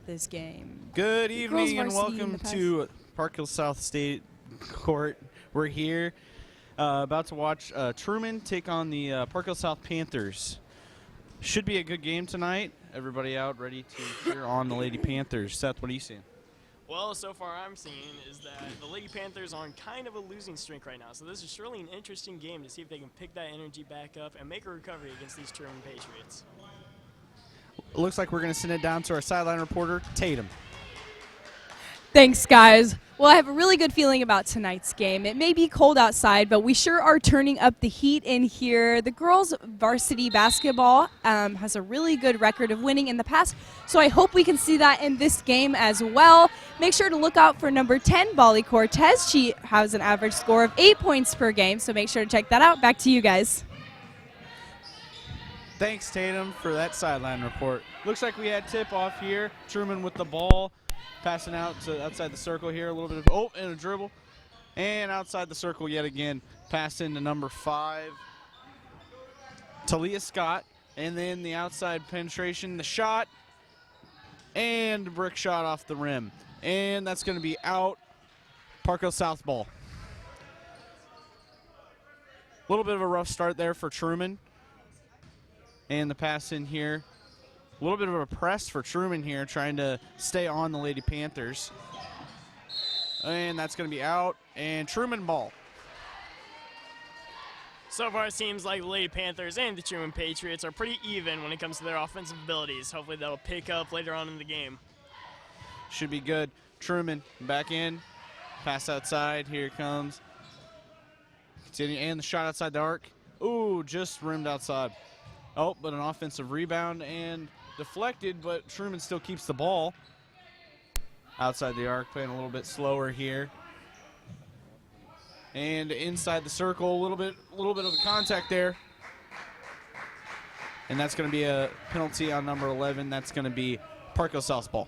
this game. Good evening and welcome to Park Hill South State Court. We're here about to watch Truman take on the Park Hill South Panthers. Should be a good game tonight. Everybody out ready to cheer on the Lady Panthers. Seth, what are you seeing? Well, so far I'm seeing is that the Lady Panthers are on kind of a losing streak right now. So this is surely an interesting game to see if they can pick that energy back up and make a recovery against these Truman Patriots. It looks like we're going to send it down to our sideline reporter, Tatum. Thanks, guys. Well, I have a really good feeling about tonight's game. It may be cold outside, but we sure are turning up the heat in here. The girls' varsity basketball has a really good record of winning in the past, so I hope we can see that in this game as well. Make sure to look out for number 10, Bolly Cortez. She has an average score of 8 points per game, so make sure to check that out. Back to you guys. Thanks, Tatum, for that sideline report. Looks like we had tip-off here. Truman with the ball. Passing out to outside the circle here, a little bit of, and a dribble. And outside the circle yet again. Pass into number 5, Talia Scott. And then the outside penetration, the shot, and a brick shot off the rim. And that's going to be out. Park Hill South ball. A little bit of a rough start there for Truman. And the pass in here. A little bit of a press for Truman here, trying to stay on the Lady Panthers. And that's going to be out. And Truman ball. So far it seems like the Lady Panthers and the Truman Patriots are pretty even when it comes to their offensive abilities. Hopefully that'll pick up later on in the game. Should be good. Truman back in. Pass outside. Here it comes. Continue. And the shot outside the arc. Ooh, just rimmed outside. Oh, but an offensive rebound and deflected, but Truman still keeps the ball. Outside the arc, playing a little bit slower here. And inside the circle, a little bit of a contact there. And that's going to be a penalty on number 11. That's going to be Park Hill South ball.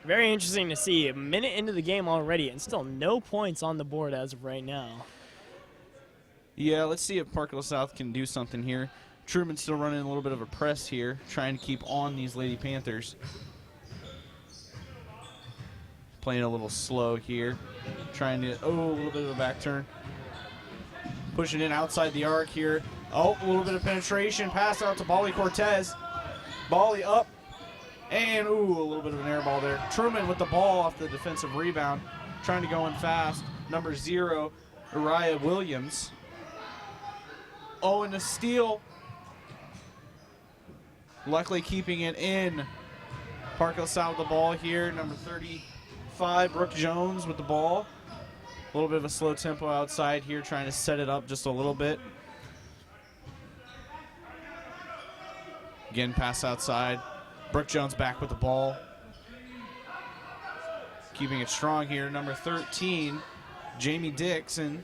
Very interesting to see. A minute into the game already and still no points on the board as of right now. Yeah, let's see if Park Hill South can do something here. Truman's still running a little bit of a press here, trying to keep on these Lady Panthers. Playing a little slow here. Trying to, a little bit of a back turn. Pushing in outside the arc here. A little bit of penetration. Pass out to Bolly Cortez. Bolly up. And, a little bit of an air ball there. Truman with the ball off the defensive rebound. Trying to go in fast. Number 0, Uriah Williams. And a steal. Luckily keeping it in. Park Hill South with the ball here. Number 35, Brooke Jones with the ball. A little bit of a slow tempo outside here, trying to set it up just a little bit. Again, pass outside. Brooke Jones back with the ball. Keeping it strong here. Number 13, Jamie Dixon.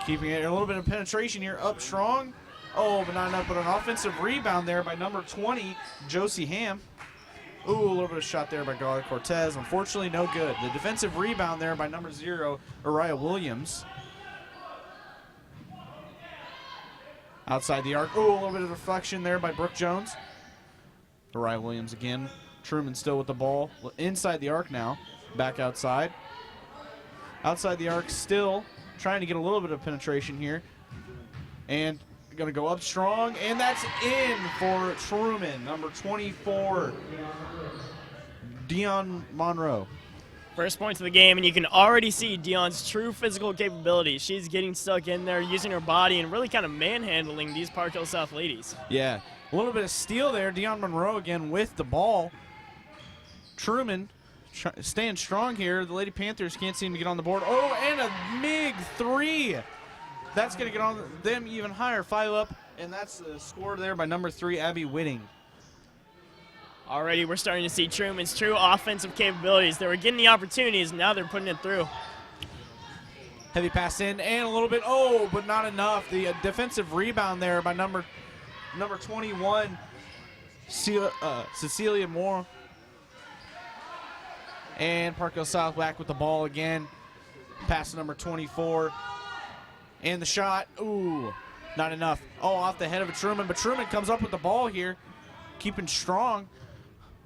Keeping it a little bit of penetration here. Up strong. But not enough. But an offensive rebound there by number 20, Josie Ham. A little bit of shot there by Bolly Cortez. Unfortunately, no good. The defensive rebound there by number 0, Uriah Williams. Outside the arc. A little bit of deflection there by Brooke Jones. Uriah Williams again. Truman still with the ball. Inside the arc now. Back outside. Outside the arc still. Trying to get a little bit of penetration here. And going to go up strong. And that's in for Truman. Number 24, Dion Monroe. First points of the game, and you can already see Dion's true physical capabilities. She's getting stuck in there, using her body, and really kind of manhandling these Park Hill South ladies. Yeah, a little bit of steal there. Dion Monroe again with the ball. Truman staying strong here. The Lady Panthers can't seem to get on the board. And a MIG 3. That's going to get on them even higher. 5 up, and that's the score there by number 3, Abby Whitting. Already we're starting to see Truman's true offensive capabilities. They were getting the opportunities, and now they're putting it through. Heavy pass in, and a little bit, but not enough. The defensive rebound there by number 21, Cecilia Moore. And Park Hill South back with the ball again. Pass to number 24. And the shot, not enough. Off the head of Truman, but Truman comes up with the ball here, keeping strong.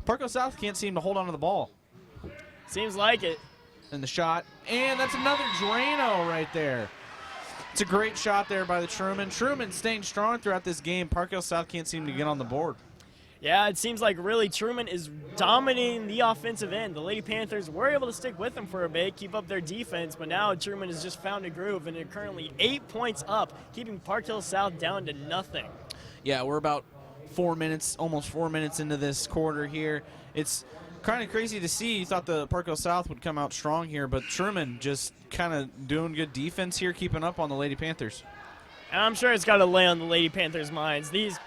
Park Hill South can't seem to hold on to the ball. Seems like it. And the shot, and that's another Drano right there. It's a great shot there by the Truman. Truman staying strong throughout this game. Park Hill South can't seem to get on the board. Yeah, it seems like really Truman is dominating the offensive end. The Lady Panthers were able to stick with them for a bit, keep up their defense, but now Truman has just found a groove, and they're currently 8 points up, keeping Park Hill South down to nothing. Yeah, we're about 4 minutes, almost 4 minutes into this quarter here. It's kind of crazy to see. You thought the Park Hill South would come out strong here, but Truman just kind of doing good defense here, keeping up on the Lady Panthers. And I'm sure it's got to lay on the Lady Panthers' minds. These,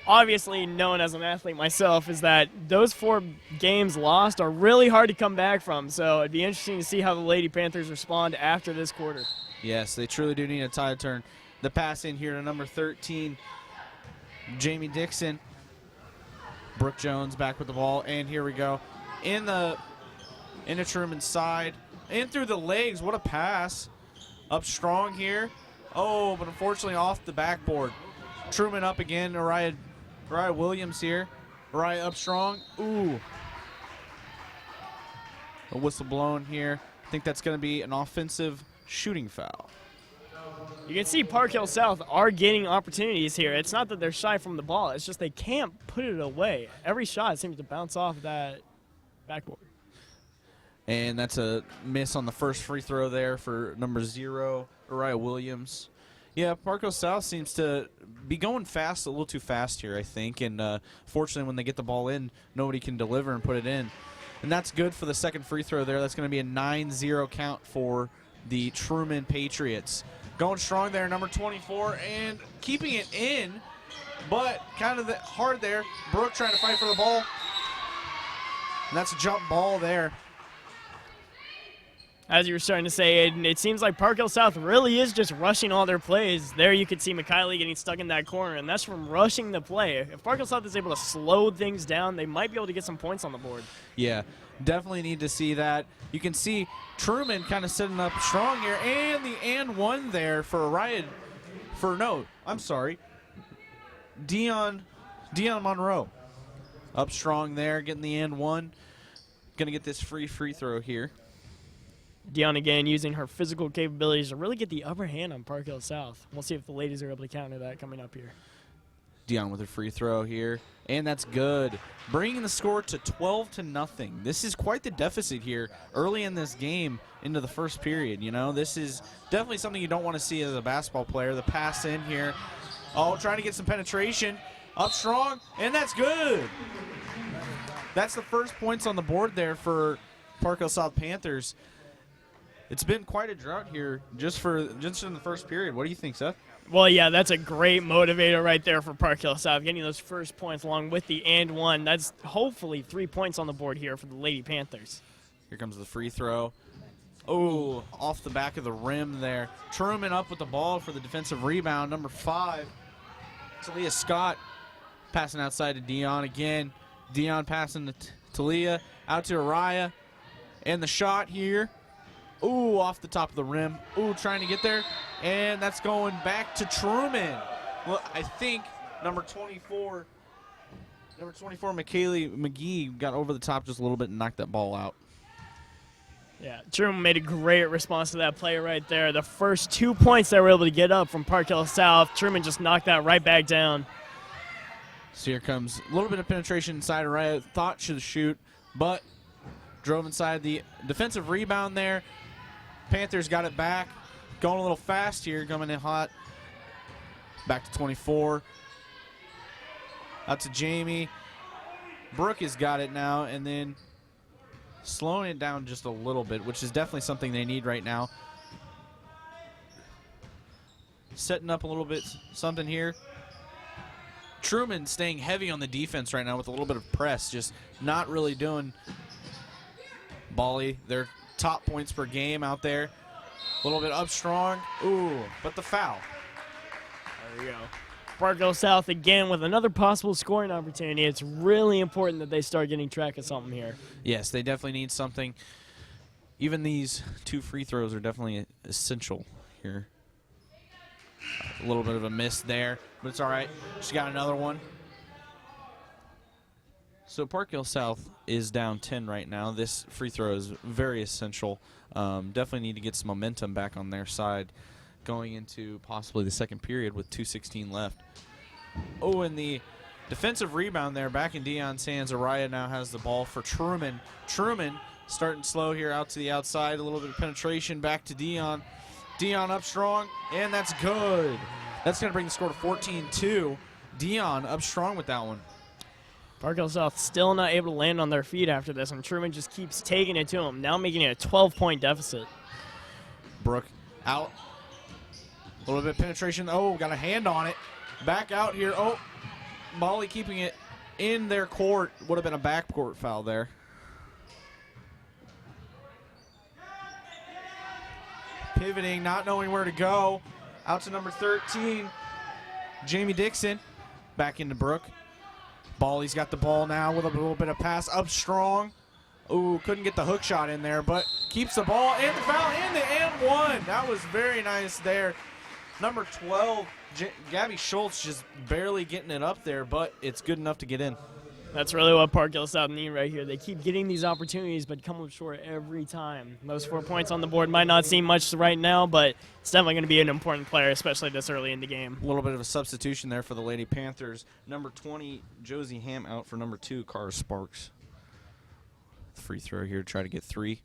obviously known as an athlete myself, is that those 4 games lost are really hard to come back from. So it'd be interesting to see how the Lady Panthers respond after this quarter. Yes, they truly do need a tide turn. The pass in here to number 13, Jamie Dixon. Brooke Jones back with the ball, and here we go. Into Truman's side, in through the legs. What a pass. Up strong here. Oh, but unfortunately off the backboard. Truman up again. Mariah Williams here. Mariah up strong. Ooh. A whistle blown here. I think that's going to be an offensive shooting foul. You can see Park Hill South are getting opportunities here. It's not that they're shy from the ball. It's just they can't put it away. Every shot seems to bounce off that backboard. And that's a miss on the first free throw there for number 0, Mariah Williams. Yeah, Park Hill South seems to be going fast, a little too fast here, I think. And fortunately, when they get the ball in, nobody can deliver and put it in. And that's good for the second free throw there. That's going to be a 9-0 count for the Truman Patriots. Going strong there, number 24, and keeping it in, but kind of hard there. Brooke trying to fight for the ball. And that's a jump ball there. As you were starting to say, it seems like Park Hill South really is just rushing all their plays. There you could see McKiley getting stuck in that corner, and that's from rushing the play. If Park Hill South is able to slow things down, they might be able to get some points on the board. Yeah, definitely need to see that. You can see Truman kind of setting up strong here, and the and one there for Ryan. Dion Monroe. Up strong there, getting the and one. Going to get this free throw here. Dion again using her physical capabilities to really get the upper hand on Park Hill South. We'll see if the ladies are able to counter that coming up here. Dion with a free throw here, and that's good. Bringing the score to 12-0. This is quite the deficit here early in this game into the first period. You know, this is definitely something you don't want to see as a basketball player. The pass in here. Oh, trying to get some penetration. Up strong, and that's good. That's the first points on the board there for Park Hill South Panthers. It's been quite a drought here just in the first period. What do you think, Seth? Well, yeah, that's a great motivator right there for Park Hill South, getting those first points along with the and one. That's hopefully 3 points on the board here for the Lady Panthers. Here comes the free throw. Oh, off the back of the rim there. Truman up with the ball for the defensive rebound. Number 5, Talia Scott passing outside to Dion again. Dion passing to Talia, out to Araya. And the shot here. Ooh, off the top of the rim. Ooh, trying to get there. And that's going back to Truman. Well, I think number 24, McKaylee McGee got over the top just a little bit and knocked that ball out. Yeah, Truman made a great response to that play right there. The first 2 points they were able to get up from Park Hill South, Truman just knocked that right back down. So here comes a little bit of penetration inside Araya. Thought should shoot, but drove inside the defensive rebound there. Panthers got it back. Going a little fast here, coming in hot. Back to 24. Out to Jamie. Brooke has got it now, and then slowing it down just a little bit, which is definitely something they need right now. Setting up a little bit something here. Truman staying heavy on the defense right now with a little bit of press, just not really doing. Bally, their top points per game out there. A little bit up strong. Ooh, but the foul. There we go. Park Hill South again with another possible scoring opportunity. It's really important that they start getting track of something here. Yes, they definitely need something. Even these 2 free throws are definitely essential here. A little bit of a miss there, but it's all right. She got another one. So Park Hill South is down 10 right now. This free throw is very essential. Definitely need to get some momentum back on their side going into possibly the second period with 2:16 left. Oh, and the defensive rebound there back in Dion's hands. Araya now has the ball for Truman. Truman starting slow here out to the outside. A little bit of penetration back to Dion. Dion up strong, and that's good. That's going to bring the score to 14-2. Dion up strong with that one. Park Hill South still not able to land on their feet after this, and Truman just keeps taking it to him, now making it a 12-point deficit. Brooke out. A little bit of penetration. Oh, got a hand on it. Back out here. Oh, Molly keeping it in their court. Would have been a backcourt foul there. Pivoting, not knowing where to go. Out to number 13, Jamie Dixon. Back into Brooke. Bally's got the ball now with a little bit of pass up strong. Ooh, couldn't get the hook shot in there, but keeps the ball and the foul and the and one. That was very nice there. Number 12, Gabby Schultz just barely getting it up there, but it's good enough to get in. That's really what Park Hill South need right here. They keep getting these opportunities, but come up short every time. Those 4 points on the board might not seem much right now, but it's definitely going to be an important player, especially this early in the game. A little bit of a substitution there for the Lady Panthers. Number 20, Josie Ham out for number 2, Cara Sparks. Free throw here to try to get 3.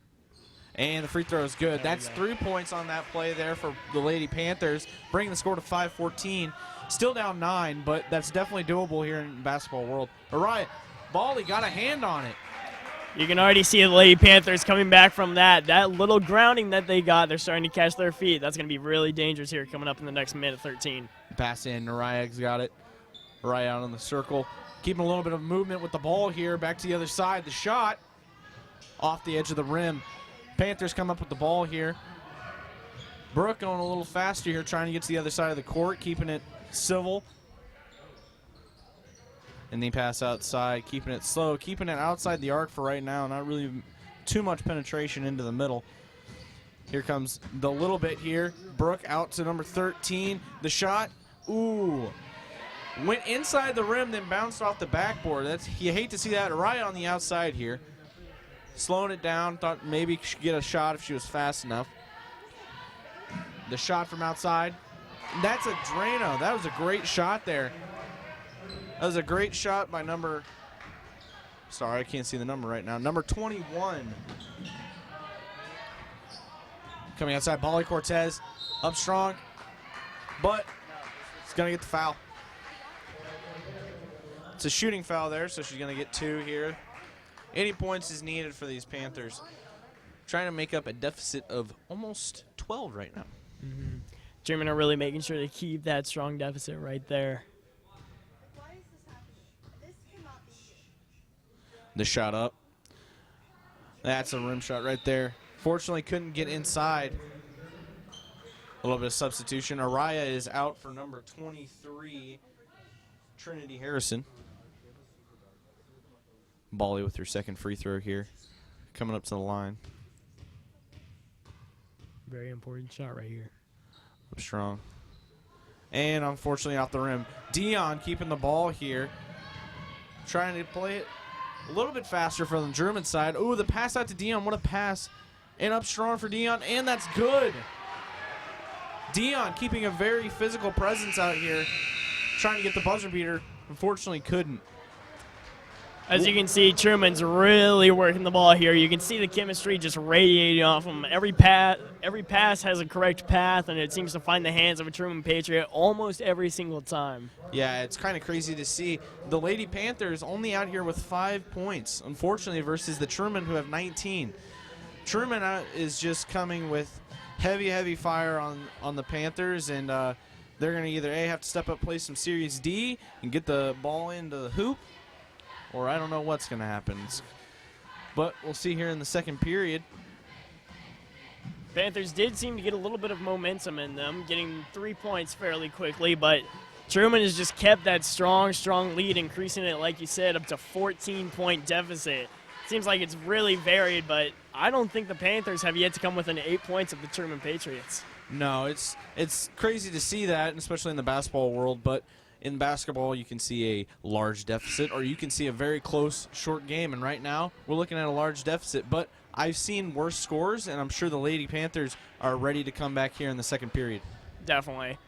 And the free throw is good. That's 3 points on that play there for the Lady Panthers, bringing the score to 5-14. Still down 9, but that's definitely doable here in the basketball world. Araya, Bally got a hand on it. You can already see the Lady Panthers coming back from that. That little grounding that they got, they're starting to catch their feet. That's going to be really dangerous here coming up in the next minute 13. Pass in, Araya's got it. Araya out on the circle. Keeping a little bit of movement with the ball here. Back to the other side. The shot off the edge of the rim. Panthers come up with the ball here. Brooke going a little faster here, trying to get to the other side of the court, keeping it civil. And they pass outside, keeping it slow, keeping it outside the arc for right now. Not really too much penetration into the middle. Here comes the little bit here. Brooke out to number 13. The shot, ooh. Went inside the rim, then bounced off the backboard. You hate to see that. Right on the outside here. Slowing it down, thought maybe she could get a shot if she was fast enough. The shot from outside. That's a Drano. That was a great shot there. That was a great shot by sorry, I can't see the number right now. Number 21. Coming outside, Bally Cortez. Up strong. But it's going to get the foul. It's a shooting foul there, so she's going to get 2 here. 80 points is needed for these Panthers. Trying to make up a deficit of almost 12 right now. Mm-hmm. Truman are really making sure to keep that strong deficit right there. Why is this happening? This cannot be good. The shot up. That's a rim shot right there. Fortunately, couldn't get inside. A little bit of substitution. Araya is out for number 23, Trinity Harrison. Bally with her second free throw here. Coming up to the line. Very important shot right here. Up strong. And unfortunately off the rim. Dion keeping the ball here. Trying to play it a little bit faster for the German side. Ooh, the pass out to Dion. What a pass. And up strong for Dion. And that's good. Dion keeping a very physical presence out here. Trying to get the buzzer beater. Unfortunately couldn't. As you can see, Truman's really working the ball here. You can see the chemistry just radiating off him. Every pass has a correct path, and it seems to find the hands of a Truman Patriot almost every single time. Yeah, it's kind of crazy to see. The Lady Panthers only out here with 5 points, unfortunately, versus the Truman who have 19. Truman is just coming with heavy fire on the Panthers, and they're going to either have to step up, play some Series D, and get the ball into the hoop, or I don't know what's going to happen. But we'll see here in the second period. Panthers did seem to get a little bit of momentum in them, getting 3 points fairly quickly, but Truman has just kept that strong lead, increasing it, like you said, up to 14-point deficit. Seems like it's really varied, but I don't think the Panthers have yet to come within 8 points of the Truman Patriots. No, it's crazy to see that, especially in the basketball world, but in basketball, you can see a large deficit or you can see a very close, short game. And right now, we're looking at a large deficit. But I've seen worse scores, and I'm sure the Lady Panthers are ready to come back here in the second period. Definitely.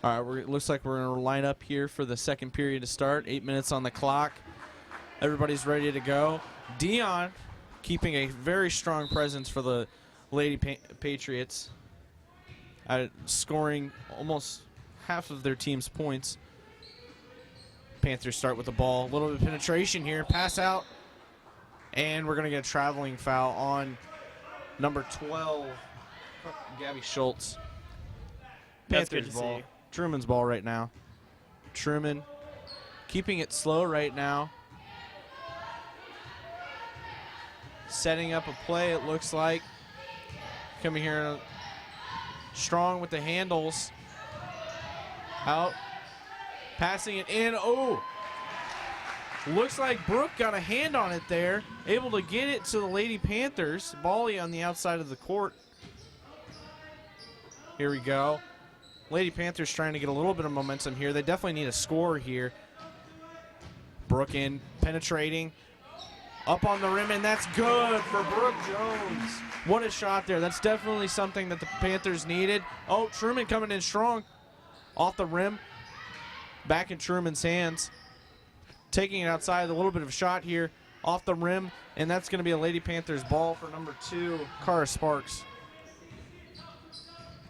All right, it looks like we're going to line up here for the second period to start. 8 minutes on the clock. Everybody's ready to go. Dion keeping a very strong presence for the Lady Patriots, scoring almost half of their team's points. Panthers start with the ball. A little bit of penetration here. Pass out. And we're going to get a traveling foul on number 12, Gabby Schultz. That's Panthers good to ball. see. Truman's ball right now. Truman keeping it slow right now. Setting up a play, it looks like. Coming here strong with the handles. Out. Passing it in. Oh! Looks like Brooke got a hand on it there. Able to get it to the Lady Panthers. Bally on the outside of the court. Here we go. Lady Panthers trying to get a little bit of momentum here. They definitely need a score here. Brooke in, penetrating. Up on the rim, and that's good for Brooke Jones. What a shot there. That's definitely something that the Panthers needed. Oh, Truman coming in strong. Off the rim. Back in Truman's hands. Taking it outside, a little bit of a shot here. Off the rim, and that's going to be a Lady Panthers ball for number 2, Cara Sparks.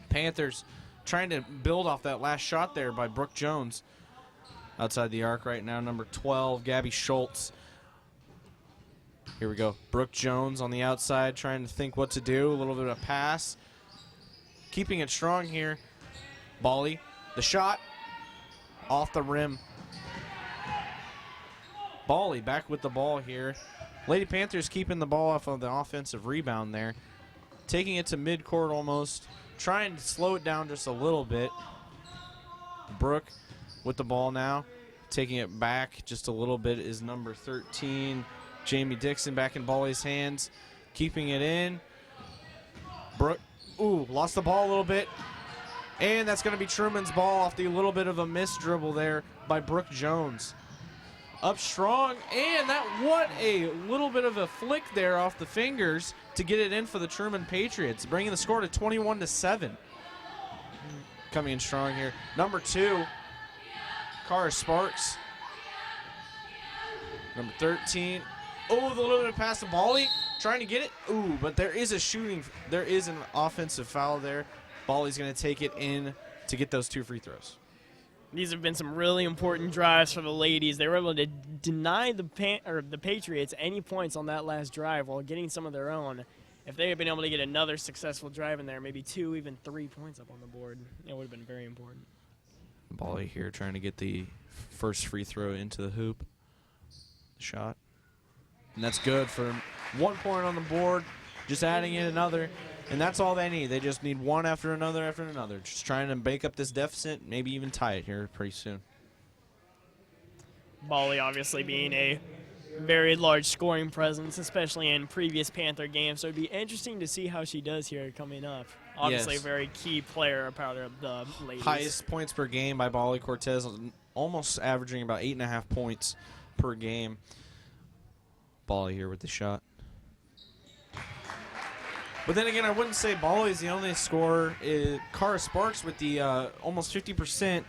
Panthers trying to build off that last shot there by Brooke Jones. Outside the arc right now, number 12, Gabby Schultz. Here we go. Brooke Jones on the outside trying to think what to do. A little bit of pass. Keeping it strong here. Bally. The shot. Off the rim. Bally back with the ball here. Lady Panthers keeping the ball off of the offensive rebound there. Taking it to midcourt almost. Trying to slow it down just a little bit. Brooke with the ball now. Taking it back just a little bit is number 13, Jamie Dixon, back in Bally's hands. Keeping it in. Brooke, lost the ball a little bit. And that's going to be Truman's ball off the little bit of a miss dribble there by Brooke Jones. Up strong, and what a little bit of a flick there off the fingers to get it in for the Truman Patriots, bringing the score to 21-7. Coming in strong here. Number 2, Cara Sparks. Number 13. Oh, the little bit of pass to Bally, trying to get it. But there is an offensive foul there. Bally's going to take it in to get those 2 free throws. These have been some really important drives for the ladies. They were able to deny the Patriots any points on that last drive while getting some of their own. If they had been able to get another successful drive in there, maybe 2, even 3 points up on the board, it would have been very important. Bally here trying to get the first free throw into the hoop. The shot. And that's good for 1 point on the board. Just adding in another. And that's all they need. They just need one after another. Just trying to make up this deficit, maybe even tie it here pretty soon. Bally obviously being a very large scoring presence, especially in previous Panther games. So it'd be interesting to see how she does here coming up. Obviously Yes. a very key player, a part of the ladies. Highest points per game by Bally Cortez, almost averaging about 8.5 points per game. Bally here with the shot. But then again, I wouldn't say Bally is the only scorer. Cara Sparks with the almost 50%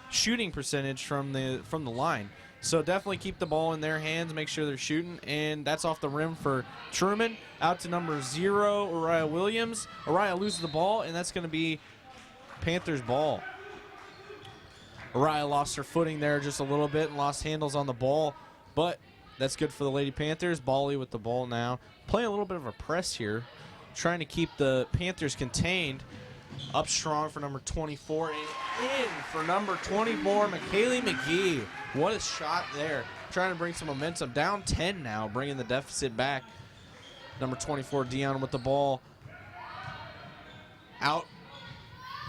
shooting percentage from the line. So definitely keep the ball in their hands, make sure they're shooting, and that's off the rim for Truman. Out to number 0, Uriah Williams. Uriah loses the ball, and that's going to be Panthers' ball. Uriah lost her footing there just a little bit and lost handles on the ball, but that's good for the Lady Panthers. Bally with the ball now. Playing a little bit of a press here. Trying to keep the Panthers contained. Up strong for number 24. And in for number 24, McKaylee McGee. What a shot there. Trying to bring some momentum. Down 10 now, bringing the deficit back. Number 24, Dion with the ball. Out.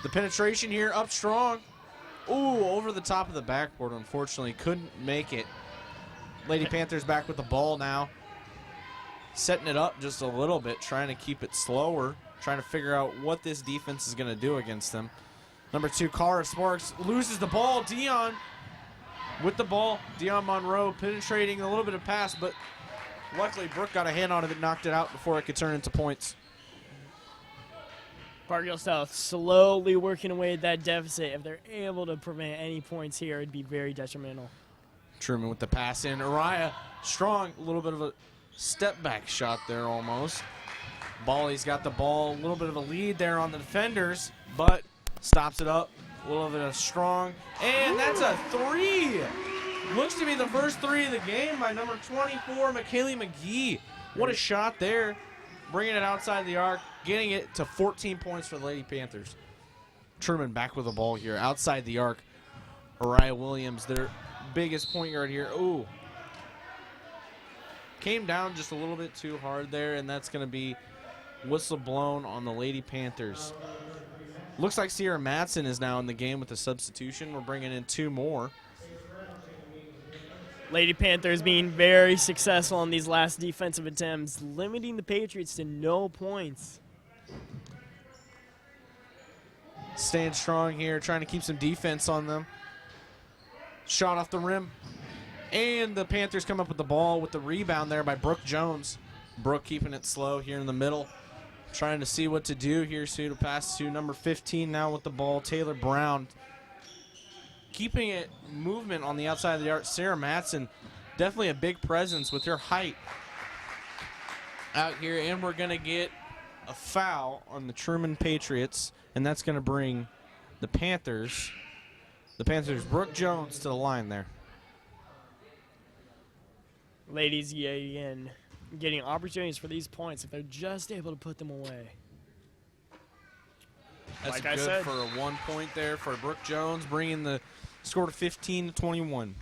The penetration here, up strong. Over the top of the backboard. Unfortunately, couldn't make it. Lady Panthers back with the ball now. Setting it up just a little bit, trying to keep it slower, trying to figure out what this defense is going to do against them. Number 2, Cara Sparks loses the ball. Dion with the ball. Dion Monroe penetrating a little bit of pass, but luckily Brooke got a hand on it and knocked it out before it could turn into points. Parkdale South slowly working away at that deficit. If they're able to prevent any points here, it'd be very detrimental. Truman with the pass in. Araya strong, a little bit of a step back shot there almost. Bali's got the ball, a little bit of a lead there on the defenders, but stops it up. A little bit of strong, and that's a 3. Looks to be the first 3 of the game by number 24, McKaylee McGee. What a shot there. Bringing it outside the arc, getting it to 14 points for the Lady Panthers. Truman back with the ball here, outside the arc. Araya Williams, their biggest point guard here. Ooh. Came down just a little bit too hard there, and that's going to be whistle blown on the Lady Panthers. Looks like Sierra Matson is now in the game with a substitution. We're bringing in 2 more. Lady Panthers being very successful on these last defensive attempts, limiting the Patriots to no points. Staying strong here, trying to keep some defense on them. Shot off the rim. And the Panthers come up with the ball with the rebound there by Brooke Jones. Brooke keeping it slow here in the middle. Trying to see what to do here. So to pass to number 15 now with the ball, Taylor Brown. Keeping it movement on the outside of the arc. Sarah Matson, definitely a big presence with her height out here. And we're going to get a foul on the Truman Patriots. And that's going to bring the Panthers, Brooke Jones, to the line there. Ladies, yeah, again, getting opportunities for these points if they're just able to put them away. That's Like I good said. for a 1 point there for Brooke Jones, bringing the score to 15-21.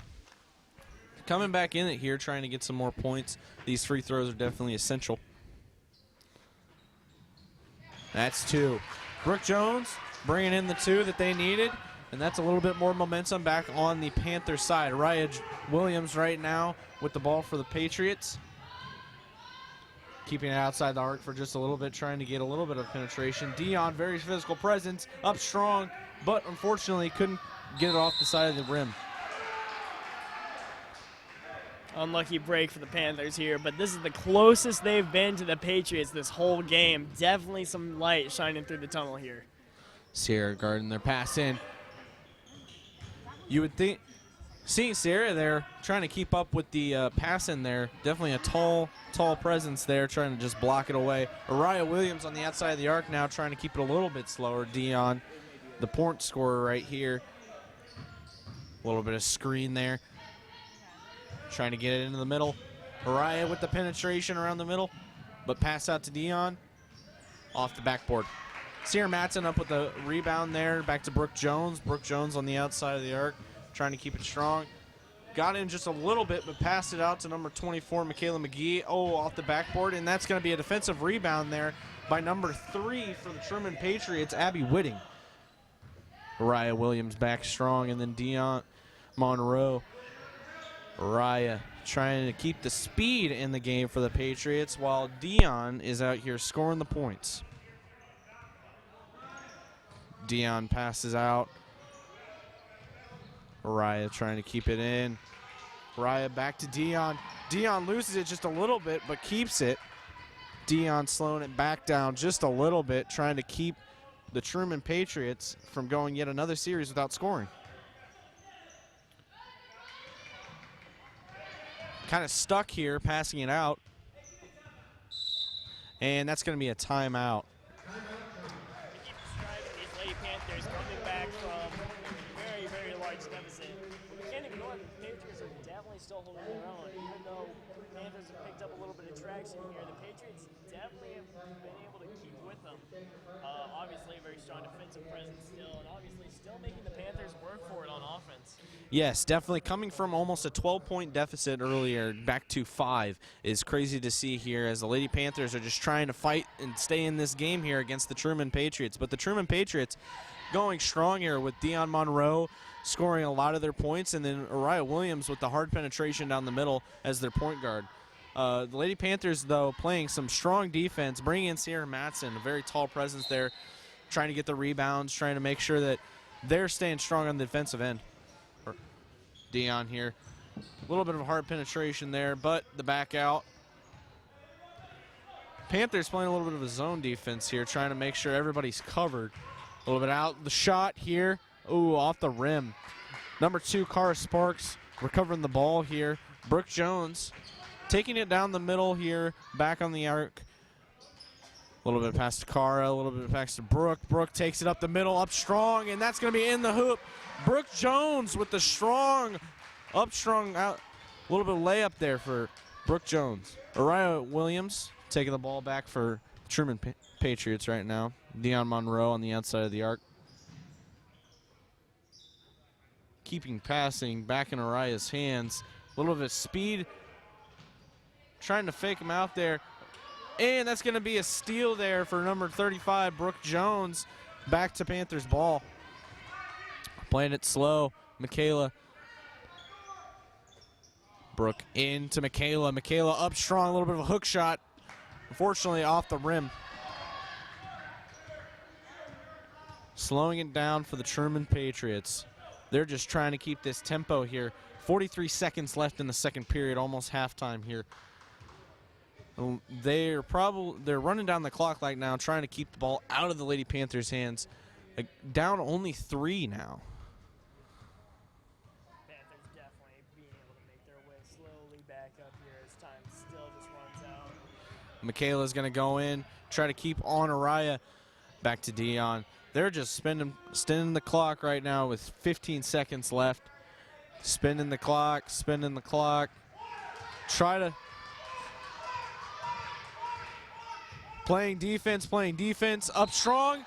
Coming back in it here, trying to get some more points. These free throws are definitely essential. That's 2. Brooke Jones bringing in the 2 that they needed, and that's a little bit more momentum back on the Panther side. Raya Williams right now with the ball for the Patriots. Keeping it outside the arc for just a little bit, trying to get a little bit of penetration. Dion, very physical presence, up strong, but unfortunately couldn't get it off the side of the rim. Unlucky break for the Panthers here, but this is the closest they've been to the Patriots this whole game. Definitely some light shining through the tunnel here. Sierra guarding their pass in. You would think, seeing Sierra there, trying to keep up with the pass in there, definitely a tall presence there, trying to just block it away. Araya Williams on the outside of the arc now, trying to keep it a little bit slower. Dion, the point scorer right here. A little bit of screen there. Trying to get it into the middle. Araya with the penetration around the middle, but pass out to Dion. Off the backboard. Sierra Matson up with the rebound there. Back to Brooke Jones. Brooke Jones on the outside of the arc, trying to keep it strong. Got in just a little bit, but passed it out to number 24, Michaela McGee. Oh, off the backboard, and that's going to be a defensive rebound there by number 3 for the Truman Patriots, Abby Whitting. Araya Williams back strong, and then Dion Monroe. Araya trying to keep the speed in the game for the Patriots, while Dion is out here scoring the points. Dion passes out. Araya trying to keep it in. Araya back to Dion. Dion loses it just a little bit, but keeps it. Dion slowing it back down just a little bit, trying to keep the Truman Patriots from going yet another series without scoring. Kind of stuck here, passing it out. And that's going to be a timeout. Keep describing these Lady Panthers coming back from a very large deficit. We can't ignore the Patriots are definitely still holding their own. Even though the Panthers have picked up a little bit of traction here, the Patriots definitely have been able to keep with them. Obviously, a very strong defensive presence still, and obviously still making the Panthers work for it on offense. Yes, definitely coming from almost a 12-point deficit earlier back to 5 is crazy to see here, as the Lady Panthers are just trying to fight and stay in this game here against the Truman Patriots. But the Truman Patriots going strong here with Dion Monroe scoring a lot of their points, and then Araya Williams with the hard penetration down the middle as their point guard. The Lady Panthers, though, playing some strong defense, bringing in Sierra Matson, a very tall presence there, trying to get the rebounds, trying to make sure that they're staying strong on the defensive end. Dion here. A little bit of hard penetration there, but the back out. Panthers playing a little bit of a zone defense here, trying to make sure everybody's covered. A little bit out. The shot here. Ooh, off the rim. Number 2, Cara Sparks, recovering the ball here. Brooke Jones taking it down the middle here, back on the arc. A little bit past to Cara, a little bit past to Brooke. Brooke takes it up the middle, up strong, and that's going to be in the hoop. Brooke Jones with the strong, up strong, out. A little bit of layup there for Brooke Jones. Araya Williams taking the ball back for Truman Patriots right now. Dion Monroe on the outside of the arc. Keeping passing back in Araya's hands. A little bit of speed. Trying to fake him out there. And that's going to be a steal there for number 35, Brooke Jones. Back to Panthers ball. Playing it slow. Michaela. Brooke into Michaela. Michaela up strong. A little bit of a hook shot. Unfortunately off the rim. Slowing it down for the Truman Patriots. They're just trying to keep this tempo here. 43 seconds left in the second period, almost halftime here. They're running down the clock right now, trying to keep the ball out of the Lady Panthers' hands. Down only 3 now. Panthers definitely being able to make their way slowly back up here as time still just runs out. Michaela's going to go in, try to keep on Araya. Back to Dion. They're just spinning the clock right now with 15 seconds left. Spinning the clock, spinning the clock. Try to playing defense, up strong.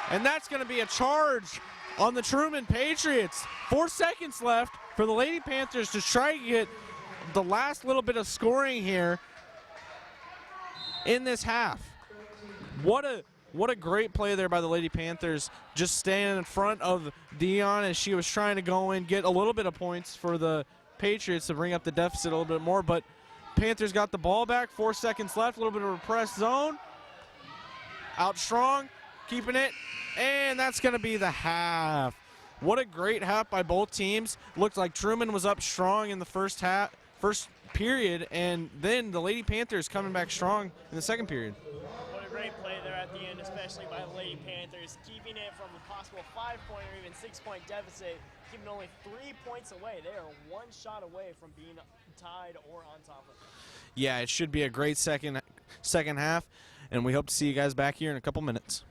And that's going to be a charge on the Truman Patriots. 4 seconds left for the Lady Panthers to try to get the last little bit of scoring here in this half. What a great play there by the Lady Panthers, just staying in front of Dion as she was trying to go in, get a little bit of points for the Patriots to bring up the deficit a little bit more, but Panthers got the ball back, 4 seconds left, a little bit of a press zone. Out strong, keeping it, and that's going to be the half. What a great half by both teams. Looked like Truman was up strong in the first period, and then the Lady Panthers coming back strong in the second period. What a great play there at the end, especially by the Lady Panthers, keeping it from a possible 5-point or even 6-point deficit, keeping only 3 points away. They are 1 shot away from being tied or on top of it. Yeah, it should be a great second half, and we hope to see you guys back here in a couple minutes.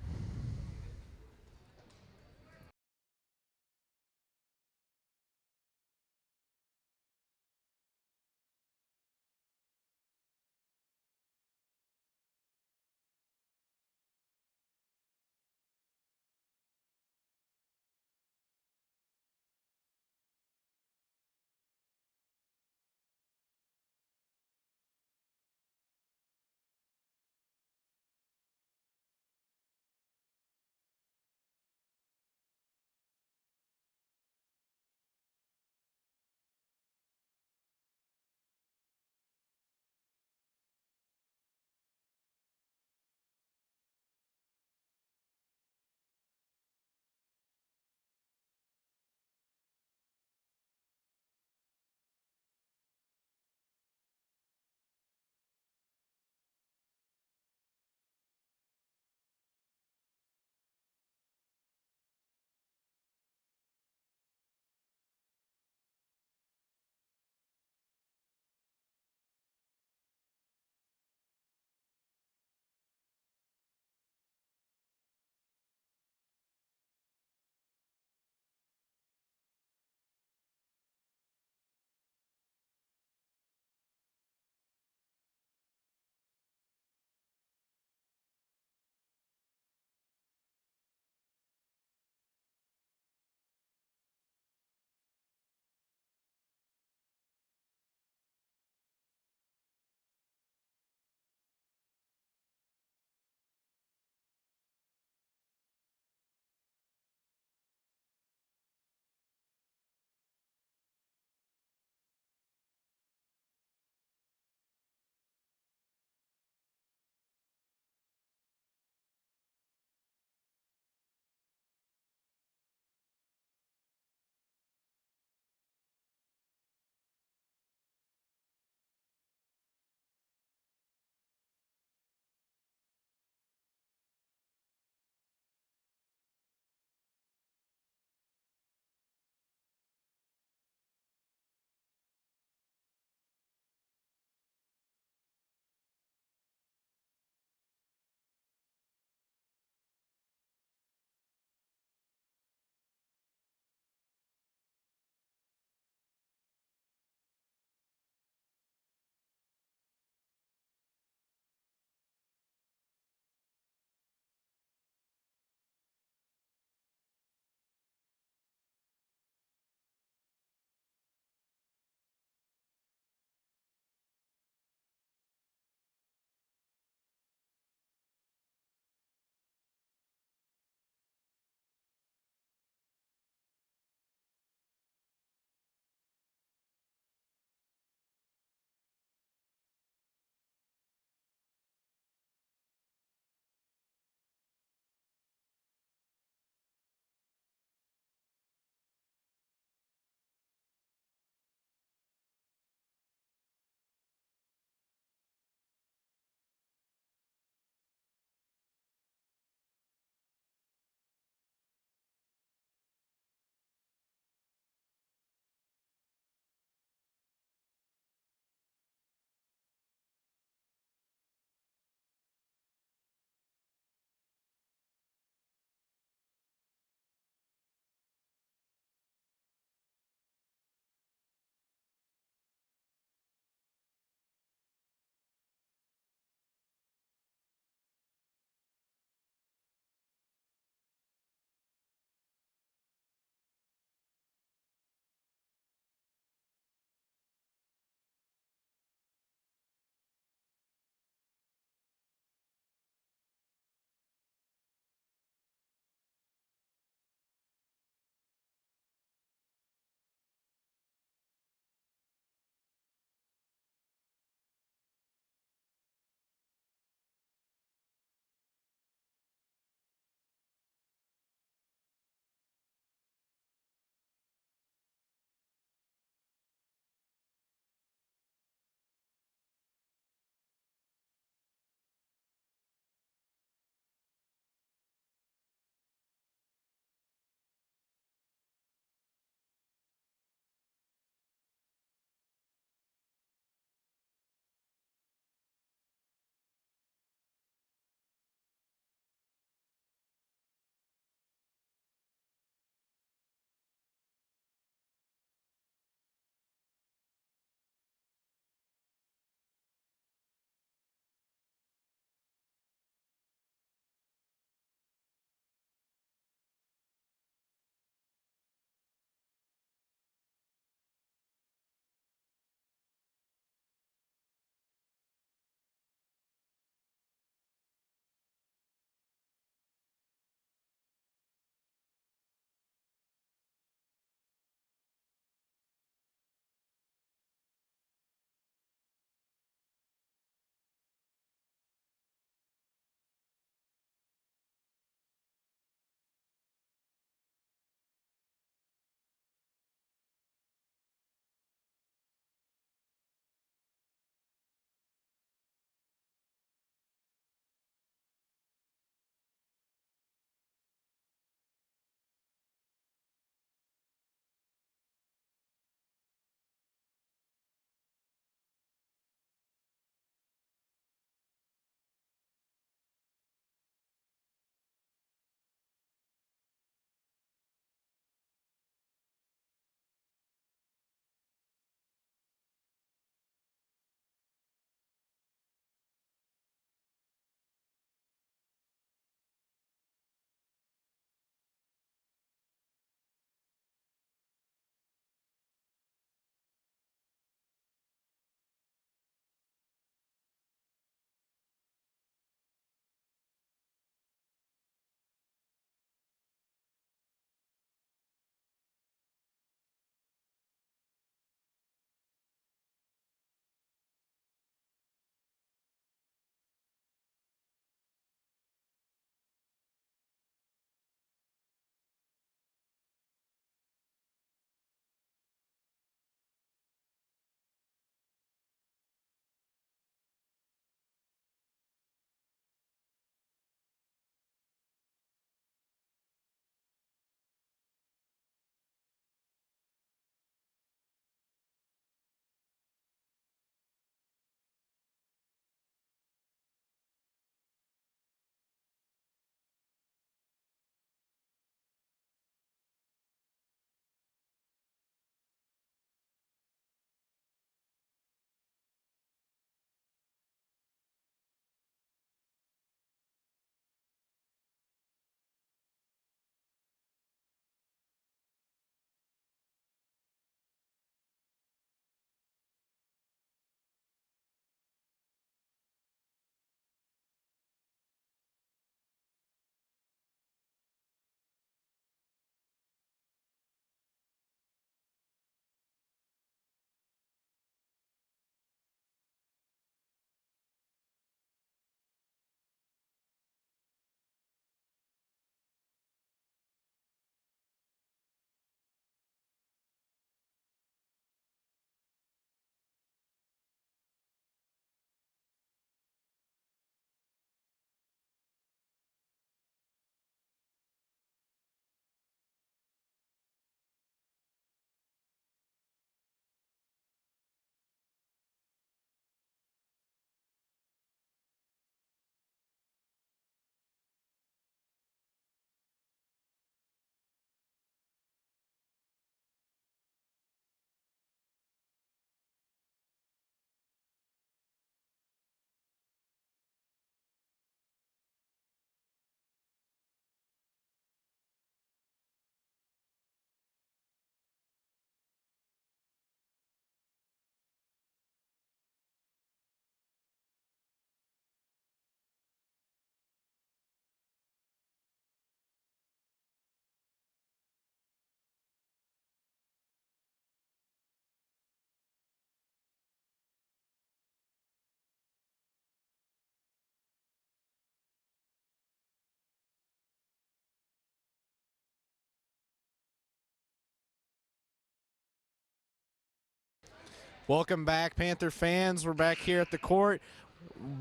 Welcome back, Panther fans. We're back here at the court.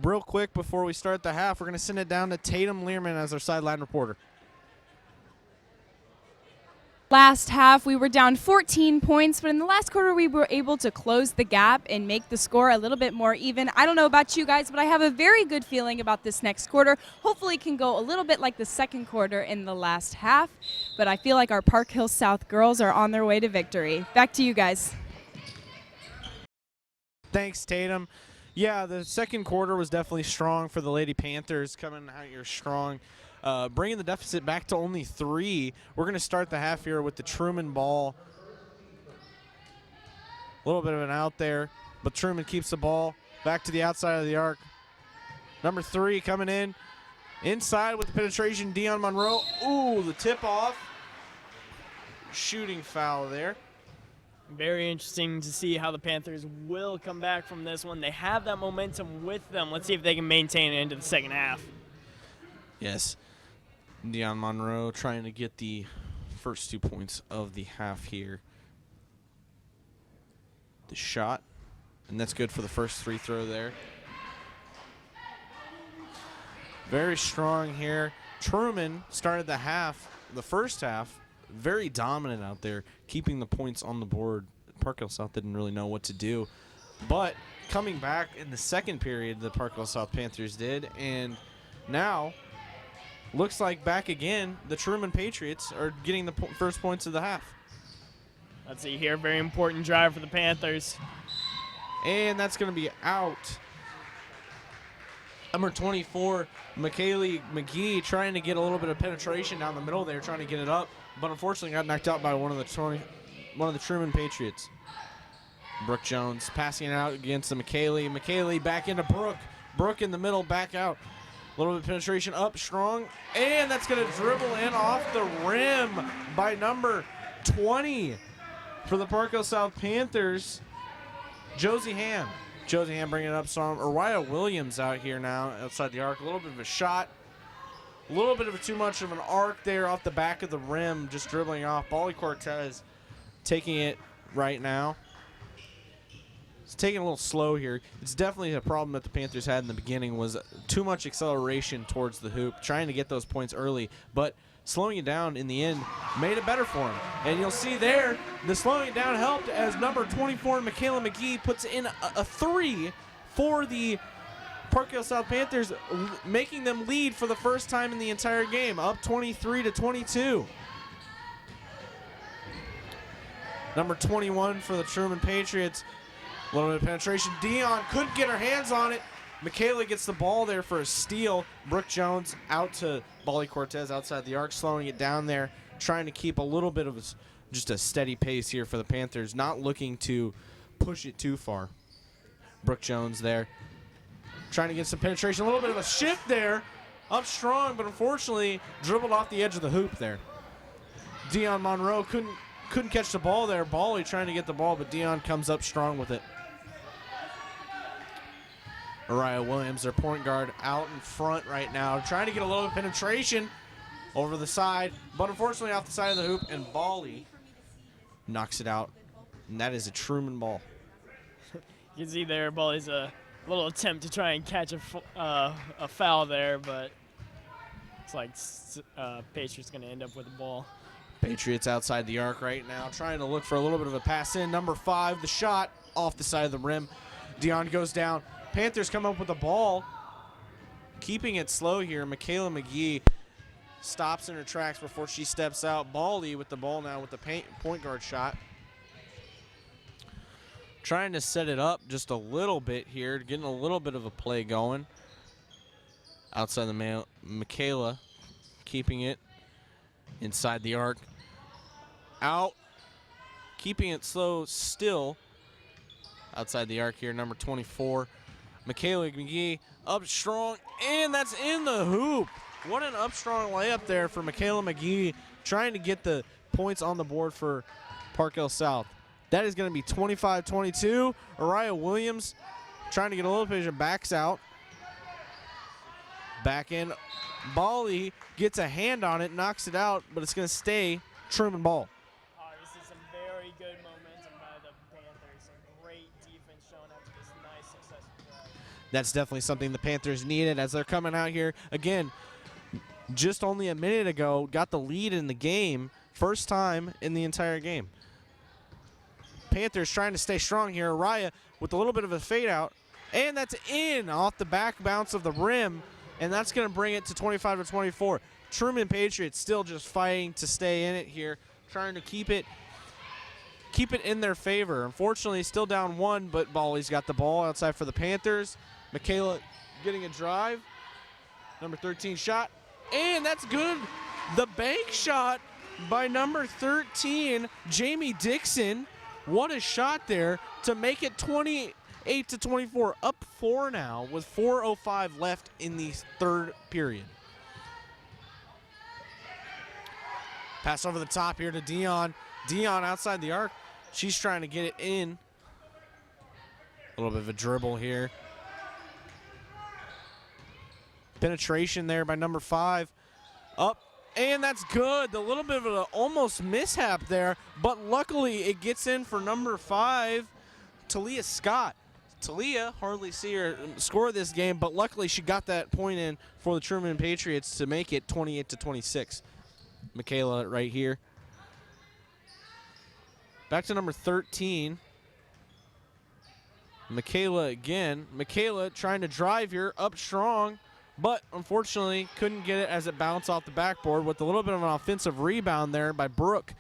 Real quick before we start the half, we're going to send it down to Tatum Learman as our sideline reporter. Last half, we were down 14 points, but in the last quarter, we were able to close the gap and make the score a little bit more even. I don't know about you guys, but I have a very good feeling about this next quarter. Hopefully, it can go a little bit like the second quarter in the last half, but I feel like our Park Hill South girls are on their way to victory. Back to you guys. Thanks, Tatum. Yeah, the second quarter was definitely strong for the Lady Panthers, coming out here strong, bringing the deficit back to only 3. We're going to start the half here with the Truman ball. A little bit of an out there, but Truman keeps the ball back to the outside of the arc. Number 3 coming in. Inside with the penetration, Dion Monroe. Ooh, the tip off. Shooting foul there. Very interesting to see how the Panthers will come back from this one. They have that momentum with them. Let's see if they can maintain it into the second half. Yes. Dion Monroe trying to get the first 2 points of the half here. The shot, and that's good for the first free throw there. Very strong here. Truman started the first half, very dominant out there, keeping the points on the board. Park Hill South didn't really know what to do. But coming back in the second period, the Park Hill South Panthers did. And now, looks like back again, the Truman Patriots are getting the first points of the half. Let's see here. Very important drive for the Panthers. And that's going to be out. Number 24, McKaylee McGee, trying to get a little bit of penetration down the middle there, trying to get it up, but unfortunately got knocked out by one of the Truman Patriots. Brooke Jones passing it out against the McKaylee. McKaylee back into Brooke. Brooke in the middle, back out. A little bit of penetration up strong, and that's going to dribble in off the rim by number 20 for the Park Hill South Panthers, Josie Ham. Josie Ham bringing it up some. Uriah Williams out here now outside the arc. A little bit of a shot. A little bit of too much of an arc there off the back of the rim, just dribbling off. Bali Cortez taking it right now. It's taking a little slow here. It's definitely a problem that the Panthers had in the beginning, was too much acceleration towards the hoop, trying to get those points early, but slowing it down in the end made it better for him. And you'll see there, the slowing it down helped as number 24, Michaela McGee, puts in a 3 for the Park Hill South Panthers, making them lead for the first time in the entire game, up 23-22. Number 21 for the Truman Patriots. A little bit of penetration. Dion couldn't get her hands on it. Michaela gets the ball there for a steal. Brooke Jones out to Bali Cortez outside the arc, slowing it down there, trying to keep a little bit of just a steady pace here for the Panthers, not looking to push it too far. Brooke Jones there, trying to get some penetration. A little bit of a shift there, up strong, but unfortunately dribbled off the edge of the hoop there. Dion Monroe couldn't catch the ball there. Bali trying to get the ball, but Dion comes up strong with it. Uriah Williams, their point guard, out in front right now, trying to get a little penetration over the side, but unfortunately off the side of the hoop, and Bali knocks it out, and that is a Truman ball. You can see there, Bali's a little attempt to try and catch a foul there, but it's like Patriots going to end up with the ball. Patriots outside the arc right now, trying to look for a little bit of a pass in. Number 5, the shot off the side of the rim. Dion goes down. Panthers come up with the ball, keeping it slow here. Michaela McGee stops in her tracks before she steps out. Bali with the ball now with the point guard shot. Trying to set it up just a little bit here, getting a little bit of a play going. Outside the Michaela keeping it inside the arc. Out, keeping it slow still. Outside the arc here, number 24. Michaela McGee up strong, and that's in the hoop. What an up strong layup there for Michaela McGee, trying to get the points on the board for Park Hill South. That is going to be 25-22. Uriah Williams trying to get a little bit of backs out. Back in. Bali gets a hand on it, knocks it out, but it's going to stay Truman ball. This is some very good momentum by the Panthers. Some great defense That's definitely something the Panthers needed as they're coming out here. Again, just only a minute ago, got the lead in the game. First time in the entire game. Panthers trying to stay strong here. Araya with a little bit of a fade out. And that's in off the back bounce of the rim. And that's going to bring it to 25-24. Truman Patriots still just fighting to stay in it here. Trying to keep it in their favor. Unfortunately, still down one, but Bolly's got the ball outside for the Panthers. Michaela getting a drive. Number 13 shot. And that's good. The bank shot by number 13, Jamie Dixon. What a shot there to make it 28-24. Up 4 now with 4:05 left in the third period. Pass over the top here to Dion. Dion outside the arc. She's trying to get it in. A little bit of a dribble here. Penetration there by number 5. Up, and that's good. The little bit of an almost mishap there, but luckily it gets in for number 5, Talia Scott. Talia, hardly see her score this game, but luckily she got that point in for the Truman Patriots to make it 28-26. Michaela right here. Back to number 13. Michaela again. Michaela trying to drive here up strong, but unfortunately couldn't get it as it bounced off the backboard with a little bit of an offensive rebound there by Brooke.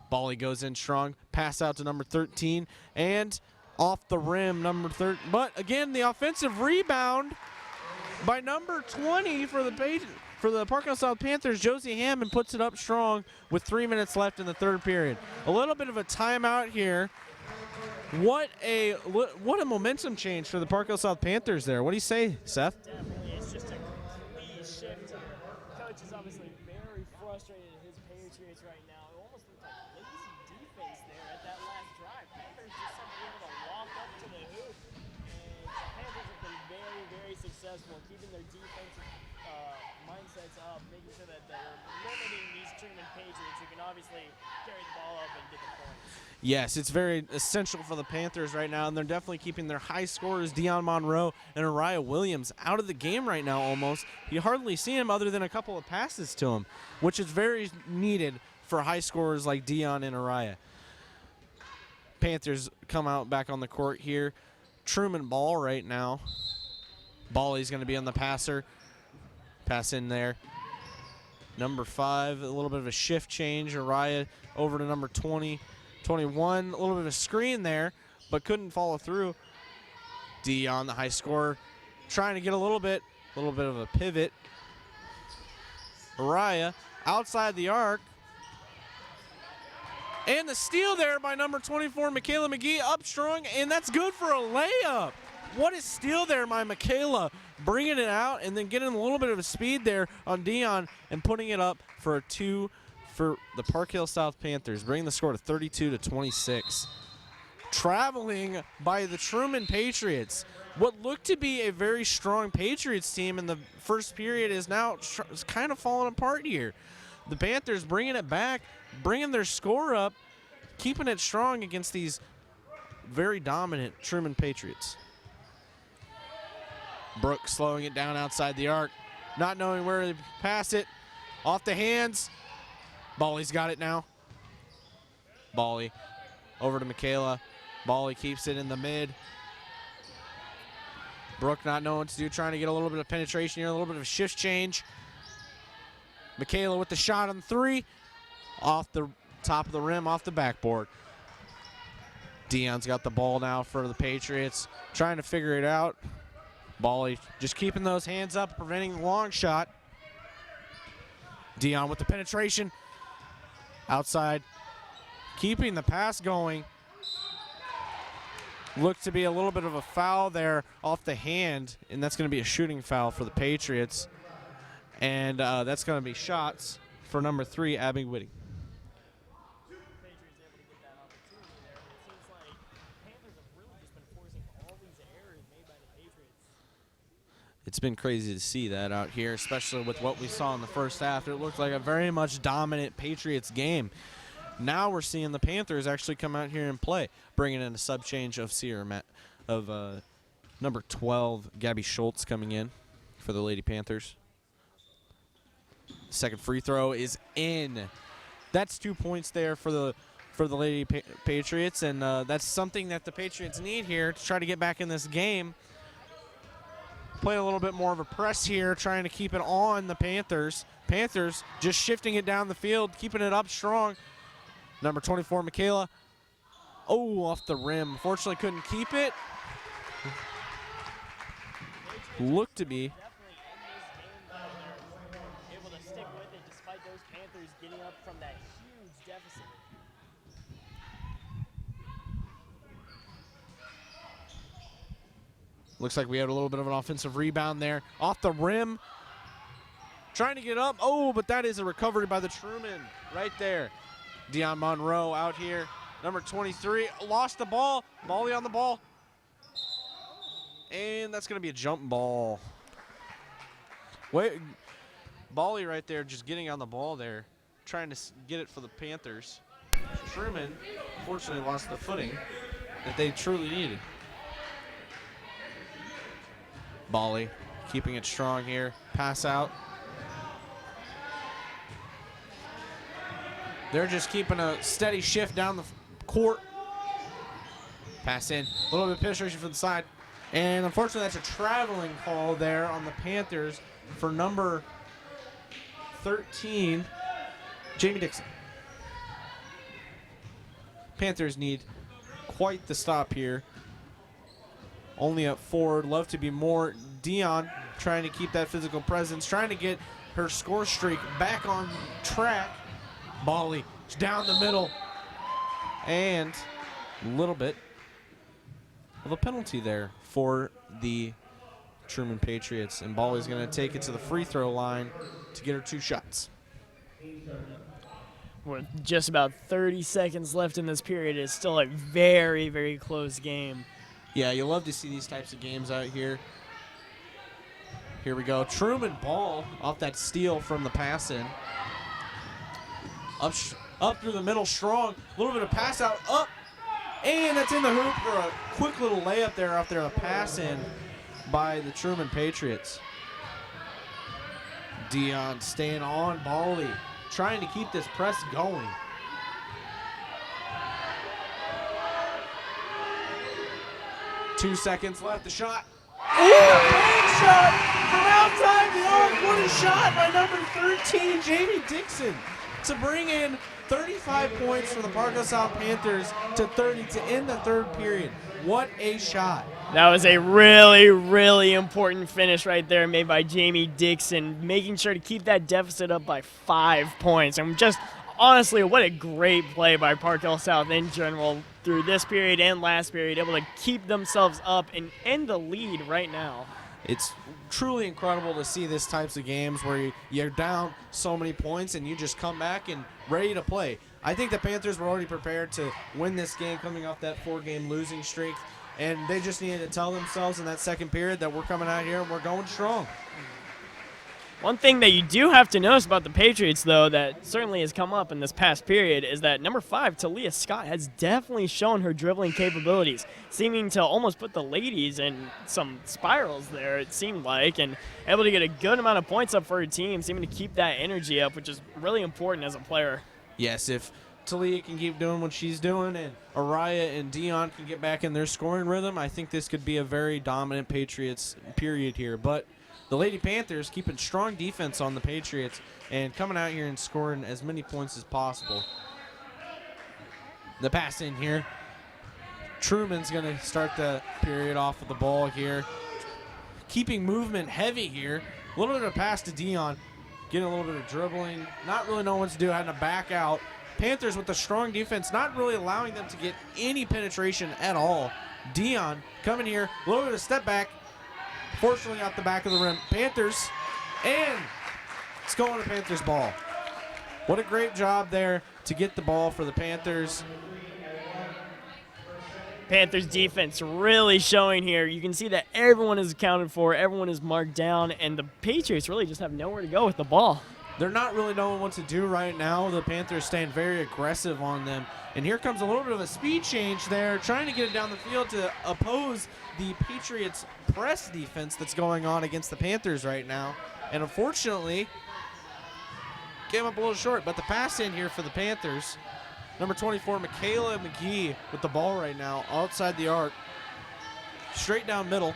Bolly goes in strong. Pass out to number 13 and off the rim, number 13. But again, the offensive rebound by number 20 for the Parkville South Panthers. Josie Hammond puts it up strong with 3 minutes left in the third period. A little bit of a timeout here. What a momentum change for the Parkville South Panthers there. What do you say, Seth? Definitely, it's just a complete shift. Coach is obviously very frustrated at his Patriots right now. It almost looked like lazy defense there at that last drive. Panthers just somehow able to walk up to the hoop, and the Panthers have been very, very successful in keeping their defensive mindsets up, making sure that they're limiting these Truman Patriots who can obviously carry the ball up and get the points. Yes, it's very essential for the Panthers right now, and they're definitely keeping their high scorers, Deion Monroe and Araya Williams, out of the game right now almost. You hardly see him other than a couple of passes to him, which is very needed for high scorers like Deion and Araya. Panthers come out back on the court here. Truman ball right now. Bolly's going to be on the passer. Pass in there. Number 5, a little bit of a shift change. Araya over to number 20. 21, a little bit of a screen there, but couldn't follow through. Dion, the high scorer, trying to get a little bit of a pivot. Araya outside the arc. And the steal there by number 24, Michaela McGee, up strong, and that's good for a layup. What a steal there by Michaela, bringing it out and then getting a little bit of a speed there on Dion and putting it up for a 2 for the Park Hill South Panthers, bringing the score to 32-26. Traveling by the Truman Patriots. What looked to be a very strong Patriots team in the first period is now kind of falling apart here. The Panthers bringing it back, bringing their score up, keeping it strong against these very dominant Truman Patriots. Brooke slowing it down outside the arc, not knowing where to pass it. Off the hands. Bolly's got it now. Bolly over to Michaela. Bolly keeps it in the mid. Brooke not knowing what to do, trying to get a little bit of penetration here, a little bit of a shift change. Michaela with the shot on 3. Off the top of the rim, off the backboard. Dion's got the ball now for the Patriots, trying to figure it out. Bolly just keeping those hands up, preventing the long shot. Dion with the penetration. Outside, keeping the pass going. Looked to be a little bit of a foul there off the hand, and that's going to be a shooting foul for the Patriots. And that's going to be shots for number 3, Abby Whitting. Patriots able to get that opportunity there, but it seems like Panthers have really just been forcing all these errors made by the Patriots. It's been crazy to see that out here, especially with what we saw in the first half. It looked like a very much dominant Patriots game. Now we're seeing the Panthers actually come out here and play, bringing in a sub change of Number 12, Gabby Schultz coming in for the Lady Panthers. Second free throw is in. That's 2 points there for the Lady Patriots, and that's something that the Patriots need here to try to get back in this game. Play a little bit more of a press here, trying to keep it on the Panthers. Panthers just shifting it down the field, keeping it up strong. Number 24, Michaela. Oh, off the rim. Fortunately, couldn't keep it. Looked to be. Definitely in this game, though, they're able to stick with it despite those Panthers getting up from that huge deficit. Looks like we had a little bit of an offensive rebound there. Off the rim. Trying to get up. Oh, but that is a recovery by the Truman right there. Dion Monroe out here. Number 23 lost the ball. Bally on the ball. And that's going to be a jump ball. Wait, Bally right there just getting on the ball there. Trying to get it for the Panthers. Truman, fortunately, lost the footing that they truly needed. Bally keeping it strong here. Pass out. They're just keeping a steady shift down the court. Pass in. A little bit of penetration from the side. And unfortunately, that's a traveling call there on the Panthers for number 13, Jamie Dixon. Panthers need quite the stop here. Only up forward. Love to be more. Dion trying to keep that physical presence, trying to get her score streak back on track. Bally down the middle. And a little bit of a penalty there for the Truman Patriots. And Bally's going to take it to the free throw line to get her 2 shots. With just about 30 seconds left in this period, it's still a very, very close game. Yeah, you love to see these types of games out here. Here we go. Truman ball off that steal from the pass in. Up through the middle strong. A little bit of pass out. Up. And that's in the hoop for a quick little layup there after a pass in by the Truman Patriots. Dion staying on Bally, trying to keep this press going. Two seconds left. The shot. Ooh, big shot from outside the arc. What a shot by number 13, Jamie Dixon, to bring in 35 points for the Parkville South Panthers to 30 to end the third period. What a shot. That was a really, really important finish right there made by Jamie Dixon, making sure to keep that deficit up by 5 points. And just honestly, what a great play by Parkville South in general through this period and last period, able to keep themselves up and end the lead right now. It's truly incredible to see this types of games where you're down so many points and you just come back and ready to play. I think the Panthers were already prepared to win this game coming off that 4-game losing streak, and they just needed to tell themselves in that second period that we're coming out here and we're going strong. One thing that you do have to notice about the Patriots, though, that certainly has come up in this past period is that number 5, Talia Scott, has definitely shown her dribbling capabilities, seeming to almost put the ladies in some spirals there, it seemed like, and able to get a good amount of points up for her team, seeming to keep that energy up, which is really important as a player. Yes, if Talia can keep doing what she's doing and Araya and Dion can get back in their scoring rhythm, I think this could be a very dominant Patriots period here. But the Lady Panthers keeping strong defense on the Patriots and coming out here and scoring as many points as possible. The pass in here. Truman's going to start the period off with the ball here. Keeping movement heavy here. A little bit of pass to Dion. Getting a little bit of dribbling. Not really knowing what to do. Having to back out. Panthers with a strong defense. Not really allowing them to get any penetration at all. Dion coming here. A little bit of step back. Fortunately, out the back of the rim. Panthers, and it's going to Panthers ball. What a great job there to get the ball for the Panthers. Panthers defense really showing here. You can see that everyone is accounted for, everyone is marked down, and the Patriots really just have nowhere to go with the ball. they're not really knowing what to do right now. The Panthers staying very aggressive on them. And here comes a little bit of a speed change there, trying to get it down the field to oppose the Patriots' press defense that's going on against the Panthers right now. And unfortunately, came up a little short, but the pass in here for the Panthers. Number 24, Michaela McGee with the ball right now, outside the arc. Straight down middle.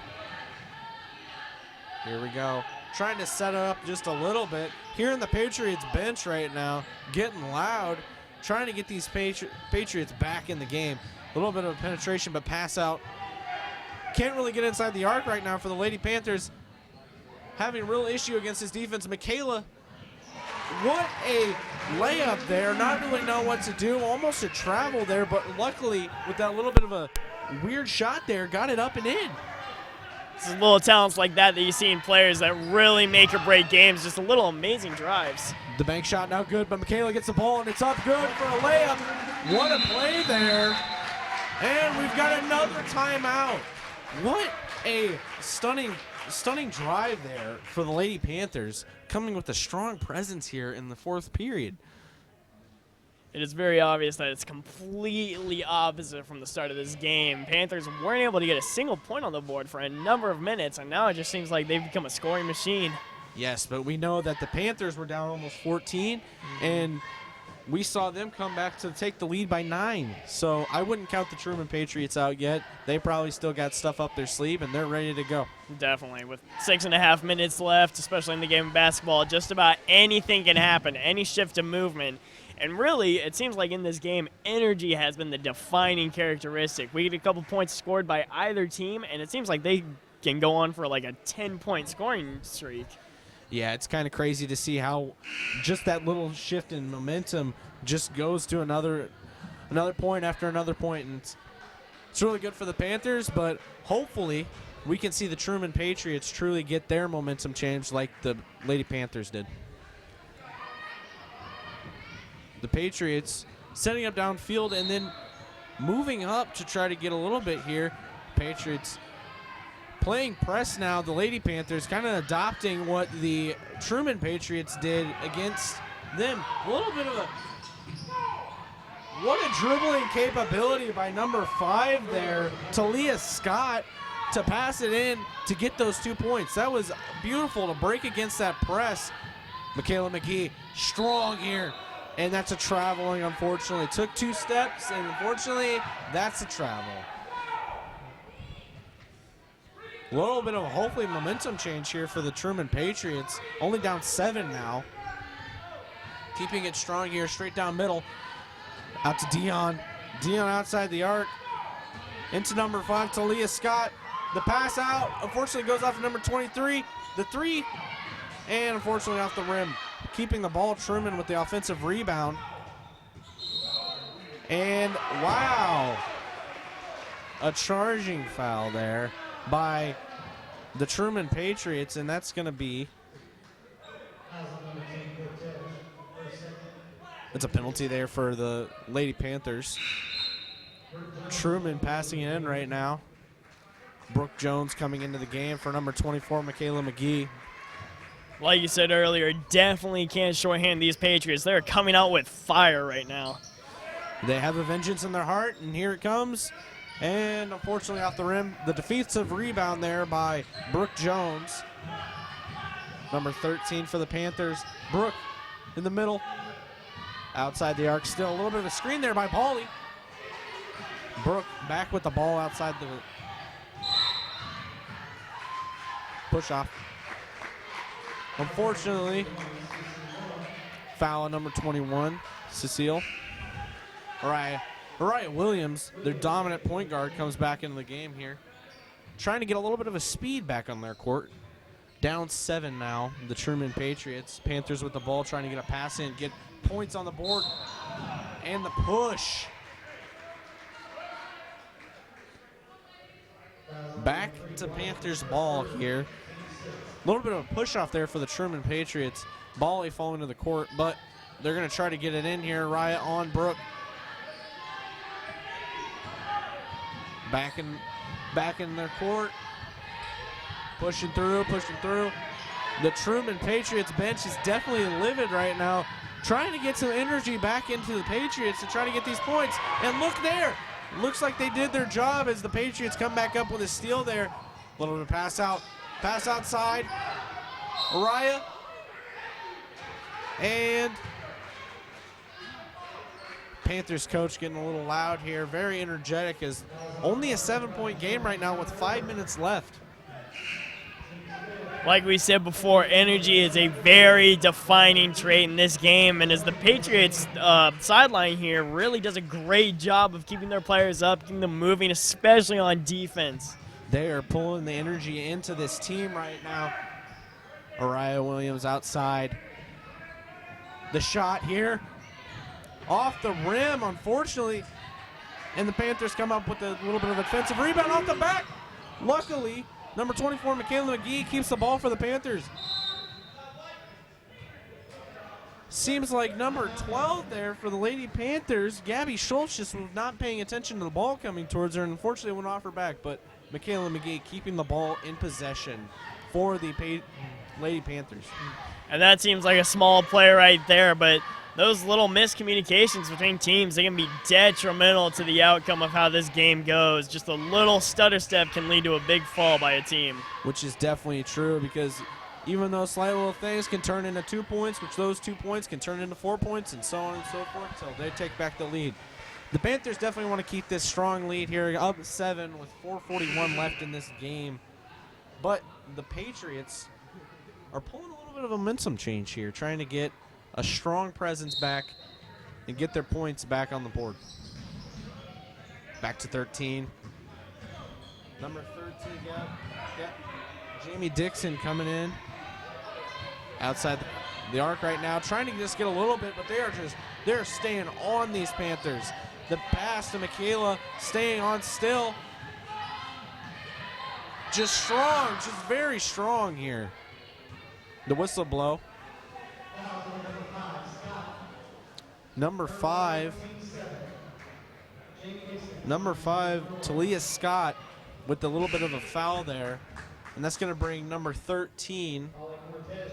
Here we go. Trying to set it up just a little bit. Here in the Patriots bench right now, getting loud, trying to get these Patriots back in the game. A little bit of penetration, but pass out. Can't really get inside the arc right now for the Lady Panthers. Having a real issue against his defense. Michaela, what a layup there. Not really know what to do. Almost a travel there, but luckily with that little bit of a weird shot there, got it up and in. It's little talents like that you see in players that really make or break games. Just a little amazing drives. The bank shot now good, but Michaela gets the ball and it's up good for a layup. What a play there. And we've got another timeout. What a stunning drive there for the Lady Panthers, coming with a strong presence here in the fourth period. It is very obvious that it's completely opposite from the start of this game. Panthers weren't able to get a single point on the board for a number of minutes, and now it just seems like they've become a scoring machine. Yes, but we know that the Panthers were down almost 14, and we saw them come back to take the lead by 9. So I wouldn't count the Truman Patriots out yet. They probably still got stuff up their sleeve, and they're ready to go. Definitely. With 6.5 minutes left, especially in the game of basketball, just about anything can happen, any shift of movement. And really, it seems like in this game, energy has been the defining characteristic. We get a couple points scored by either team, and it seems like they can go on for like a 10-point scoring streak. Yeah, it's kind of crazy to see how just that little shift in momentum just goes to another point after another point. And it's really good for the Panthers, but hopefully we can see the Truman Patriots truly get their momentum changed like the Lady Panthers did. The Patriots setting up downfield and then moving up to try to get a little bit here. Patriots playing press now. The Lady Panthers kind of adopting what the Truman Patriots did against them. A little bit of a what a dribbling capability by number 5 there, Talia Scott, to pass it in to get those 2 points. That was beautiful to break against that press. Michaela McGee strong here. And that's a traveling, unfortunately. Took 2 steps, and unfortunately, that's a travel. A little bit of hopefully momentum change here for the Truman Patriots. Only down 7 now. Keeping it strong here, straight down middle. Out to Dion. Dion outside the arc. Into number 5, Talia Scott. The pass out, unfortunately, goes off to number 23. The 3, and unfortunately off the rim. Keeping the ball, Truman with the offensive rebound. And wow, a charging foul there by the Truman Patriots, and that's going to be, it's a penalty there for the Lady Panthers. Truman passing it in right now. Brooke Jones coming into the game for number 24, Michaela McGee. Like you said earlier, definitely can't shorthand these Patriots. They're coming out with fire right now. They have a vengeance in their heart, and here it comes. And unfortunately off the rim, the defensive rebound there by Brooke Jones. Number 13 for the Panthers. Brooke in the middle. Outside the arc still. A little bit of a screen there by Pauly. Brooke back with the ball outside the push off. Unfortunately, foul on number 21, Cecile. Mariah Williams, their dominant point guard, comes back into the game here. Trying to get a little bit of a speed back on their court. Down 7 now, the Truman Patriots. Panthers with the ball, trying to get a pass in, get points on the board. And the push. Back to Panthers ball here. A little bit of a push off there for the Truman Patriots. Bally falling to the court, but they're going to try to get it in here. Riot on Brooke. Back in their court. Pushing through. The Truman Patriots bench is definitely livid right now, trying to get some energy back into the Patriots to try to get these points. And look there. Looks like they did their job as the Patriots come back up with a steal there. A little bit of pass outside. Araya. And Panthers coach getting a little loud here. Very energetic, as only a 7-point game right now with 5 minutes left. Like we said before, energy is a very defining trait in this game, and as the Patriots sideline here really does a great job of keeping their players up, keeping them moving, especially on defense. They are pulling the energy into this team right now. Araya Williams outside. The shot here off the rim, unfortunately, and the Panthers come up with a little bit of a defensive rebound off the back. Luckily, number 24, Michaela McGee, keeps the ball for the Panthers. Seems like number 12 there for the Lady Panthers, Gabby Schultz, just was not paying attention to the ball coming towards her, and unfortunately went off her back. But Michaela McGee keeping the ball in possession for the Lady Panthers. And that seems like a small play right there, but those little miscommunications between teams, they can be detrimental to the outcome of how this game goes. Just a little stutter step can lead to a big fall by a team. Which is definitely true, because even those slight little things can turn into 2 points, which those 2 points can turn into 4 points, and so on and so forth, so they take back the lead. The Panthers definitely want to keep this strong lead here, up 7 with 4:41 left in this game. But the Patriots are pulling a little bit of a momentum change here, trying to get a strong presence back and get their points back on the board. Back to 13. Number 13, yeah. Jamie Dixon coming in outside the arc right now, trying to just get a little bit, but they're staying on these Panthers. The pass to Michaela, staying on still. Just strong, just very strong here. The whistle blow. Number 5, Talia Scott with a little bit of a foul there. And that's going to bring number 13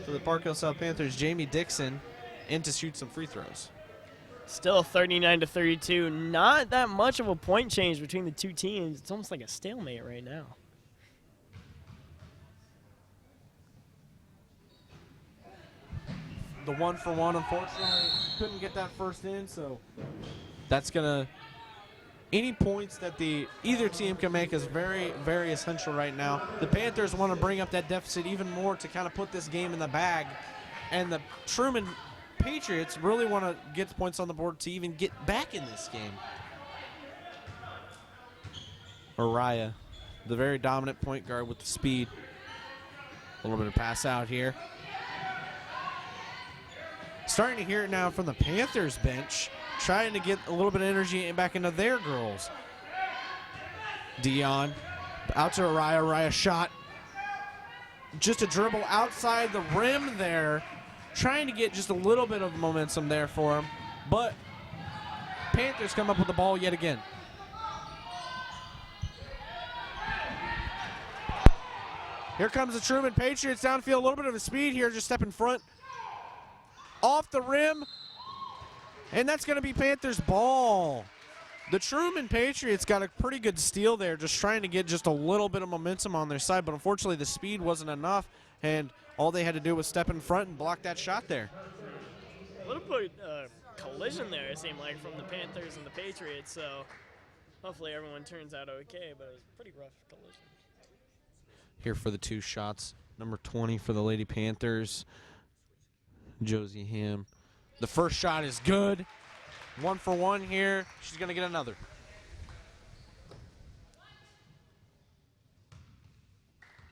for the Park Hill South Panthers, Jamie Dixon, in to shoot some free throws. Still 39-32. Not that much of a point change between the two teams. It's almost like a stalemate right now. The 1-for-1, unfortunately, couldn't get that first in, so that's going to – any points that either team can make is very, very essential right now. The Panthers want to bring up that deficit even more to kind of put this game in the bag, and the Truman Patriots really want to get points on the board to even get back in this game. Araya, the very dominant point guard with the speed. A little bit of pass out here. Starting to hear it now from the Panthers bench, trying to get a little bit of energy back into their girls. Dion out to Araya. Araya shot. Just a dribble outside the rim there, trying to get just a little bit of momentum there for him. But Panthers come up with the ball yet again. Here comes the Truman Patriots downfield. A little bit of a speed here, just step in front. Off the rim, and that's going to be Panthers ball. The Truman Patriots got a pretty good steal there, just trying to get just a little bit of momentum on their side, but unfortunately the speed wasn't enough, and all they had to do was step in front and block that shot there. A little bit collision there, it seemed like, from the Panthers and the Patriots, so hopefully everyone turns out okay, but it was a pretty rough collision. Here for the 2 shots, number 20 for the Lady Panthers, Josie Ham. The first shot is good. 1-for-1 here. She's going to get another.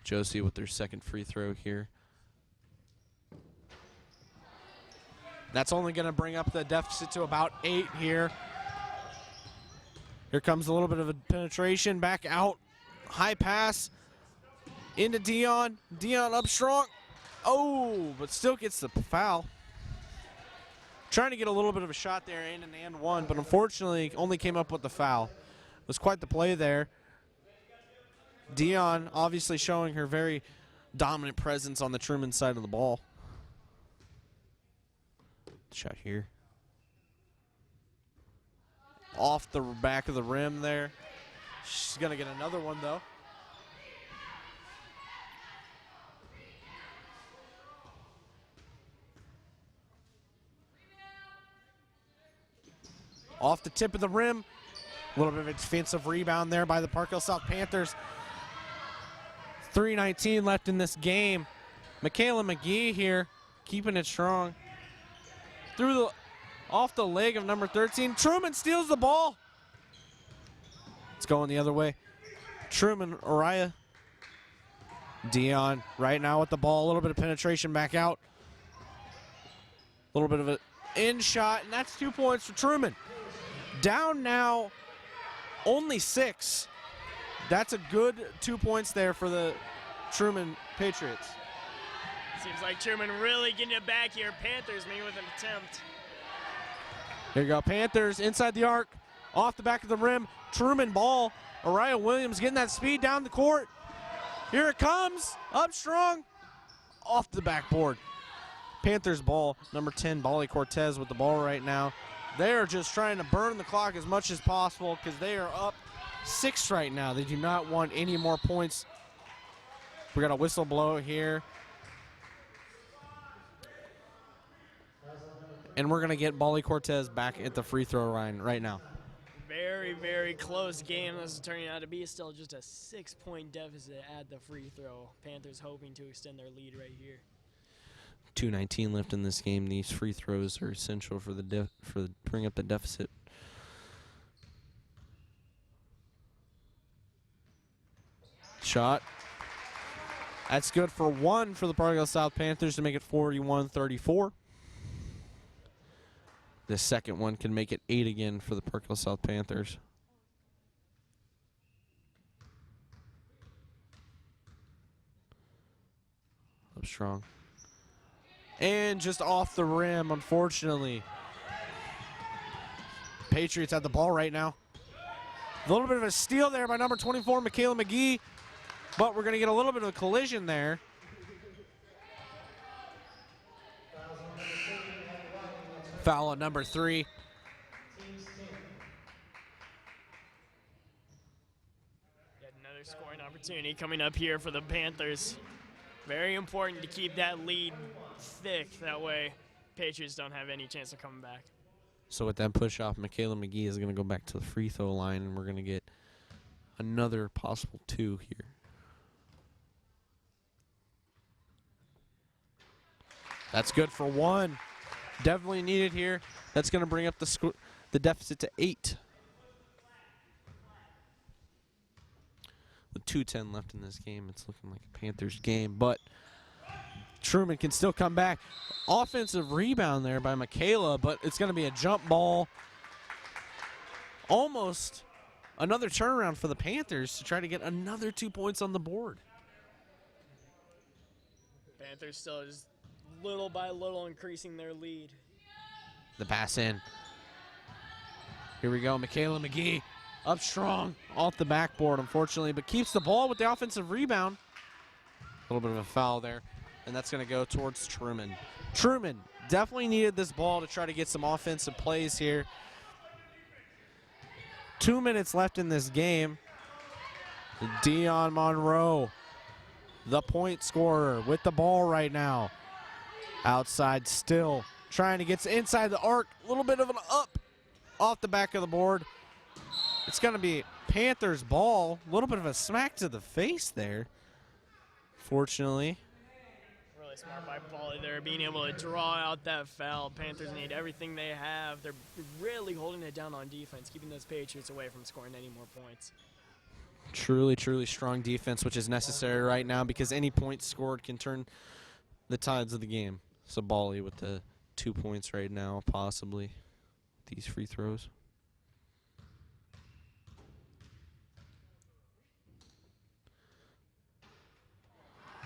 Josie with their second free throw here. That's only going to bring up the deficit to about 8 here. Here comes a little bit of a penetration. Back out. High pass. Into Dion. Dion up strong. Oh, but still gets the foul. Trying to get a little bit of a shot there in an and one, but unfortunately only came up with the foul. It was quite the play there. Dion obviously showing her very dominant presence on the Truman side of the ball. Shot here. Off the back of the rim there. She's going to get another one, though. Off the tip of the rim. A little bit of a defensive rebound there by the Park Hill South Panthers. 3:19 left in this game. Michaela McGee here, keeping it strong. Off the leg of number 13. Truman steals the ball. It's going the other way. Truman, Araya. Dion right now with the ball. A little bit of penetration back out. A little bit of an in shot, and that's 2 points for Truman. Down now, only 6. That's a good 2 points there for the Truman Patriots. Seems like Truman really getting it back here. Panthers maybe with an attempt. There you go. Panthers inside the arc, off the back of the rim. Truman ball. Araya Williams getting that speed down the court. Here it comes. Up strong. Off the backboard. Panthers ball. Number 10, Bolly Cortez with the ball right now. They are just trying to burn the clock as much as possible because they are up 6 right now. They do not want any more points. We got a whistle blow here. And we're going to get Bolly Cortez back at the free throw line right now. Very, very close game. This is turning out to be still just a 6-point deficit at the free throw. Panthers hoping to extend their lead right here. 2:19 left in this game. These free throws are essential for bring up the deficit. Shot. That's good for 1 for the Park Hill South Panthers to make it 41-34. The second one can make it 8 again for the Park Hill South Panthers. Up strong. And just off the rim, unfortunately. Patriots have the ball right now. A little bit of a steal there by number 24, Michaela McGee. But we're going to get a little bit of a collision there. Foul on number 3. Yet another scoring opportunity coming up here for the Panthers. Very important to keep that lead thick. That way, Patriots don't have any chance of coming back. So with that push off, Michaela McGee is going to go back to the free throw line, and we're going to get another possible 2 here. That's good for 1. Definitely needed here. That's going to bring up the deficit to 8. With 2:10 left in this game, it's looking like a Panthers game, but Truman can still come back. Offensive rebound there by Michaela, but it's going to be a jump ball. Almost another turnaround for the Panthers to try to get another 2 points on the board. Panthers still just little by little increasing their lead. The pass in. Here we go, Michaela McGee up strong off the backboard, unfortunately, but keeps the ball with the offensive rebound. A little bit of a foul there, and that's going to go towards Truman. Truman definitely needed this ball to try to get some offensive plays here. 2 minutes left in this game. Dion Monroe, the point scorer, with the ball right now. Outside still, trying to get inside the arc. A little bit of an up off the back of the board. It's going to be Panthers ball. A little bit of a smack to the face there, fortunately. Really smart by Bolly there, being able to draw out that foul. Panthers need everything they have. They're really holding it down on defense, keeping those Patriots away from scoring any more points. Truly, truly strong defense, which is necessary right now because any point scored can turn the tides of the game. So Bolly with the 2 points right now, possibly, these free throws.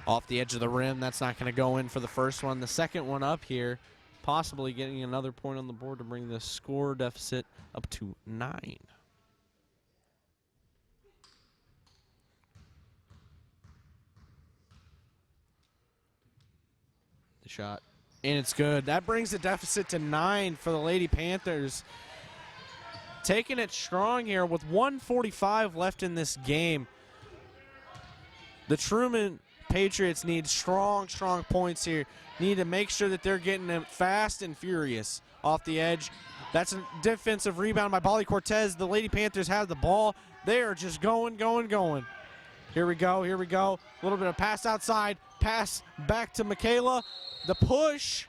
Off the edge of the rim, that's not going to go in for the first one. The second one up here, possibly getting another point on the board to bring the score deficit up to 9. The shot. And it's good. That brings the deficit to 9 for the Lady Panthers. Taking it strong here with 1:45 left in this game. The Truman Patriots need strong points here. Need to make sure that they're getting them fast and furious off the edge. That's a defensive rebound by Bali Cortez. The Lady Panthers have the ball. They are just going. Here we go. A little bit of pass outside. Pass back to Michaela. The push.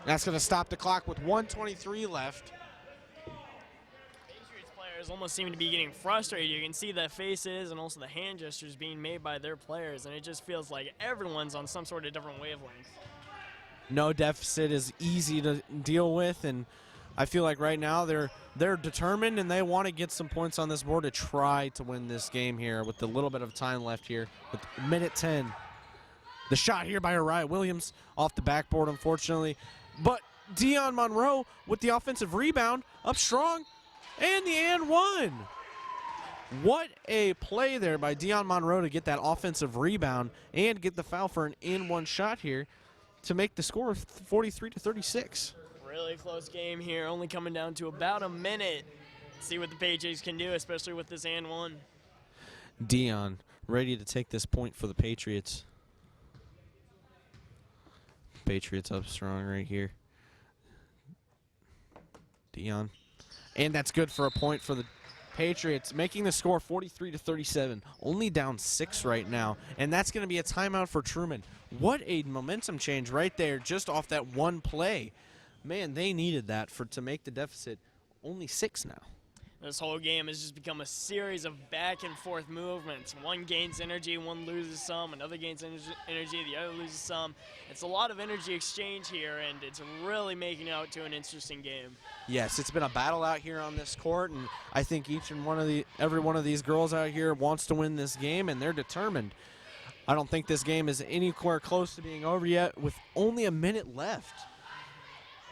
That's going to stop the clock with 1:23 left. Patriots players almost seem to be getting frustrated. You can see the faces and also the hand gestures being made by their players, and it just feels like everyone's on some sort of different wavelength. No deficit is easy to deal with, and I feel like right now they're determined and they want to get some points on this board to try to win this game here with a little bit of time left here with minute 10. The shot here by Uriah Williams off the backboard, unfortunately. But Dion Monroe with the offensive rebound up strong and the and one. What a play there by Dion Monroe to get that offensive rebound and get the foul for an in-one shot here to make the score 43-36. Really close game here, only coming down to about a minute. See what the Patriots can do, especially with this and one. Dion ready to take this point for the Patriots. Patriots up strong right here. Dion. And that's good for a point for the Patriots, making the score 43-37. Only down 6 right now. And that's going to be a timeout for Truman. What a momentum change right there just off that one play. Man, they needed that to make the deficit only 6 now. This whole game has just become a series of back and forth movements. One gains energy, one loses some, another gains energy, the other loses some. It's a lot of energy exchange here, and it's really making it out to an interesting game. Yes, it's been a battle out here on this court, and I think every one of these girls out here wants to win this game, and they're determined. I don't think this game is anywhere close to being over yet with only a minute left.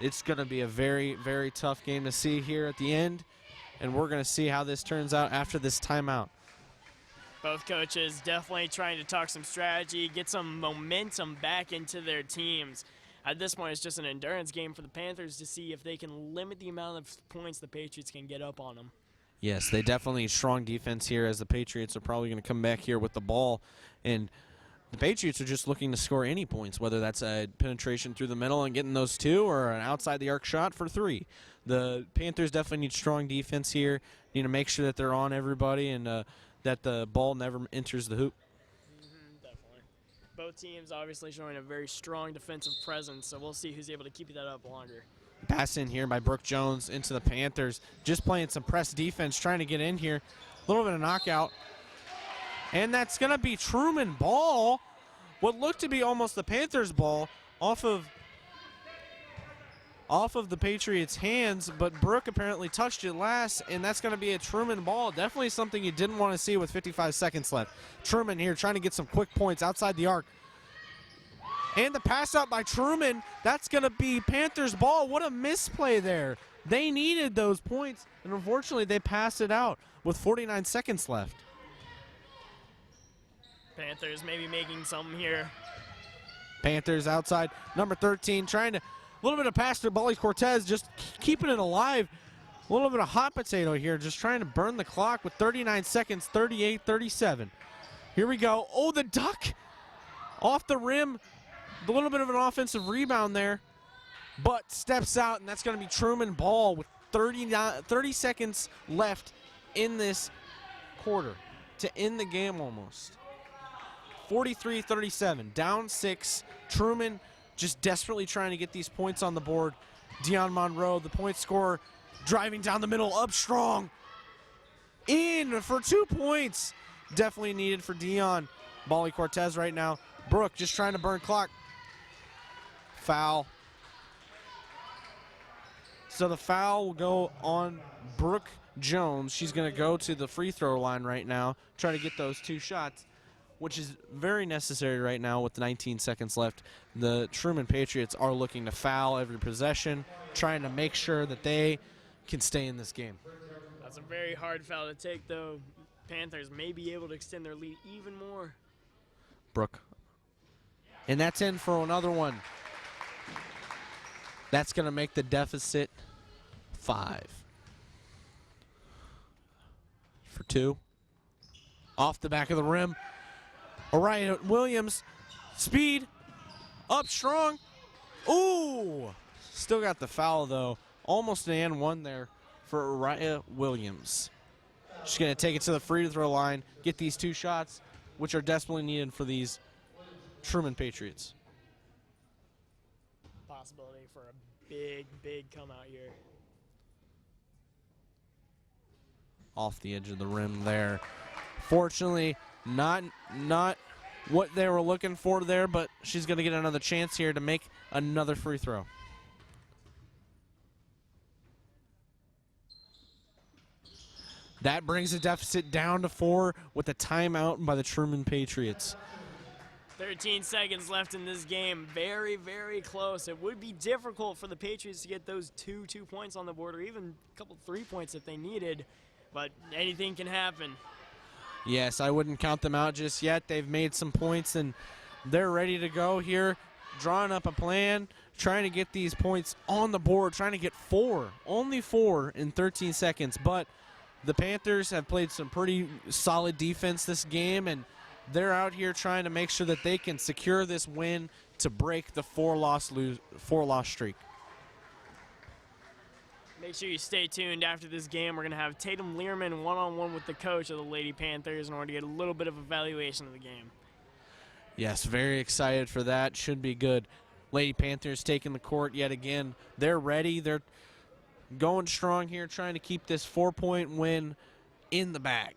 It's going to be a very, very tough game to see here at the end. And we're going to see how this turns out after this timeout. Both coaches definitely trying to talk some strategy, get some momentum back into their teams. At this point, it's just an endurance game for the Panthers to see if they can limit the amount of points the Patriots can get up on them. Yes, they definitely need strong defense here, as the Patriots are probably going to come back here with the ball. And the Patriots are just looking to score any points, whether that's a penetration through the middle and getting those 2 or an outside the arc shot for 3. The Panthers definitely need strong defense here, need to make sure that they're on everybody and that the ball never enters the hoop. Definitely. Both teams obviously showing a very strong defensive presence, so we'll see who's able to keep that up longer. Pass in here by Brooke Jones into the Panthers, just playing some press defense, trying to get in here. A little bit of knockout. And that's going to be Truman ball. What looked to be almost the Panthers ball off of the Patriots' hands, but Brooke apparently touched it last, and that's going to be a Truman ball. Definitely something you didn't want to see with 55 seconds left. Truman here trying to get some quick points outside the arc. And the pass out by Truman, that's going to be Panthers ball. What a misplay there. They needed those points, and unfortunately they passed it out with 49 seconds left. Panthers maybe making something here. Panthers outside, number 13, trying to, a little bit of pass to Bali Cortez, just keeping it alive. A little bit of hot potato here, just trying to burn the clock with 39 seconds, 38-37. Here we go. Oh, the duck off the rim. A little bit of an offensive rebound there, but steps out, and that's going to be Truman ball with 30 seconds left in this quarter to end the game almost. 43-37, down 6. Truman just desperately trying to get these points on the board. Dion Monroe, the point scorer, driving down the middle, up strong. In for 2 points. Definitely needed for Dion. Bali Cortez right now. Brooke just trying to burn clock. Foul. So the foul will go on Brooke Jones. She's going to go to the free throw line right now, try to get those 2 shots, which is very necessary right now with 19 seconds left. The Truman Patriots are looking to foul every possession, trying to make sure that they can stay in this game. That's a very hard foul to take, though. Panthers may be able to extend their lead even more. Brooke And that's in for another one. That's going to make the deficit 5. For 2. Off the back of the rim. Orion Williams, speed, up strong. Ooh! Still got the foul, though. Almost an and 1 there for Orion Williams. She's going to take it to the free throw line, get these 2 shots, which are desperately needed for these Truman Patriots. Possibility for a big, big come out here. Off the edge of the rim there. Fortunately, not what they were looking for there, but she's going to get another chance here to make another free throw. That brings the deficit down to 4 with a timeout by the Truman Patriots. 13 seconds left in this game. Very, very close. It would be difficult for the Patriots to get those 2 points on the board, or even a couple 3 points if they needed, but anything can happen. Yes, I wouldn't count them out just yet. They've made some points, and they're ready to go here, drawing up a plan, trying to get these points on the board, trying to get 4, only 4 in 13 seconds. But the Panthers have played some pretty solid defense this game, and they're out here trying to make sure that they can secure this win to break the 4-loss streak. Make sure you stay tuned after this game. We're going to have Tatum Learman one-on-one with the coach of the Lady Panthers in order to get a little bit of evaluation of the game. Yes, very excited for that. Should be good. Lady Panthers taking the court yet again. They're ready. They're going strong here, trying to keep this 4-point win in the bag.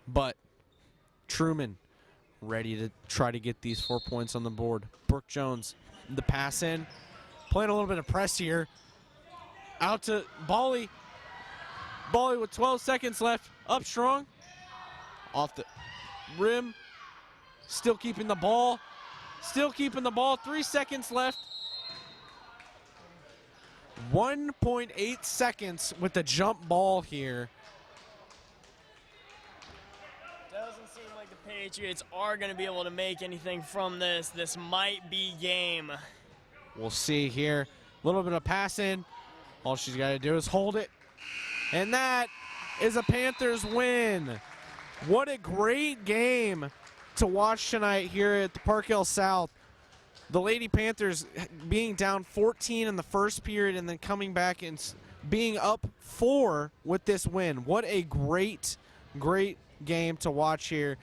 But Truman ready to try to get these 4 points on the board. Brooke Jones, the pass in. Playing a little bit of press here. Out to Bali. Bali with 12 seconds left. Up strong. Off the rim. Still keeping the ball. Still keeping the ball. 3 seconds left. 1.8 seconds with the jump ball here. Doesn't seem like the Patriots are going to be able to make anything from this. This might be game. We'll see here. A little bit of passing. All she's got to do is hold it. And that is a Panthers win. What a great game to watch tonight here at the Park Hill South. The Lady Panthers being down 14 in the first period and then coming back and being up 4 with this win. What a great, great game to watch here.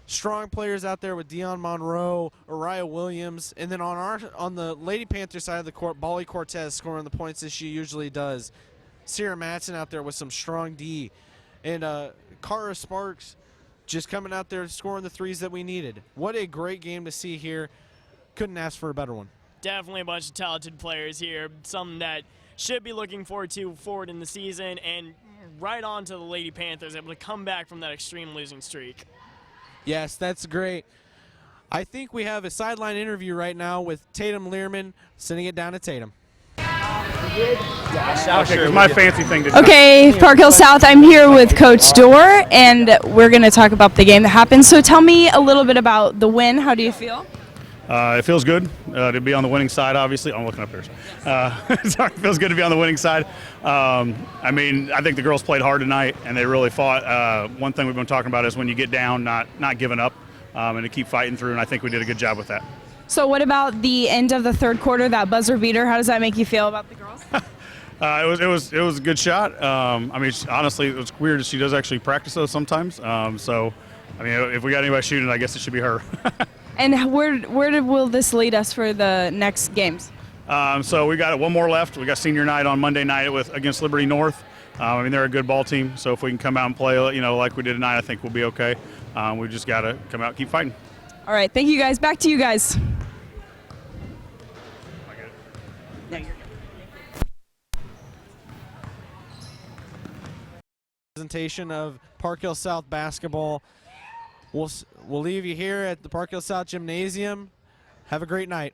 Strong players out there with Dion Monroe, Oriah Williams, and then on the Lady Panther side of the court, Bali Cortez scoring the points as she usually does. Sierra Matson out there with some strong D. And Cara Sparks just coming out there scoring the threes that we needed. What a great game to see here. Couldn't ask for a better one. Definitely a bunch of talented players here. Some that should be looking forward in the season, and right on to the Lady Panthers, able to come back from that extreme losing streak. Yes, that's great. I think we have a sideline interview right now with Tatum Learman, sending it down to Tatum. Okay, 'cause my fancy thing to do. Okay, Park Hill South, I'm here with Coach Dorr, and we're going to talk about the game that happened. So tell me a little bit about the win. How do you feel? It feels good to be on the winning side, obviously. I'm looking up there. Sorry, it feels good to be on the winning side. I mean, I think the girls played hard tonight, and they really fought. One thing we've been talking about is when you get down, not giving up, and to keep fighting through, and I think we did a good job with that. So what about the end of the third quarter, that buzzer beater? How does that make you feel about the girls? It was a good shot. I mean, honestly, it was weird. She does actually practice those sometimes. So, I mean, if we got anybody shooting, I guess it should be her. And where will this lead us for the next games? So we got one more left. We got senior night on Monday night against Liberty North. I mean, they're a good ball team. So if we can come out and play, like we did tonight, I think we'll be okay. We just got to come out and keep fighting. All right, thank you guys. Back to you guys. Presentation of Park Hill South basketball. We'll leave you here at the Park Hill South Gymnasium. Have a great night.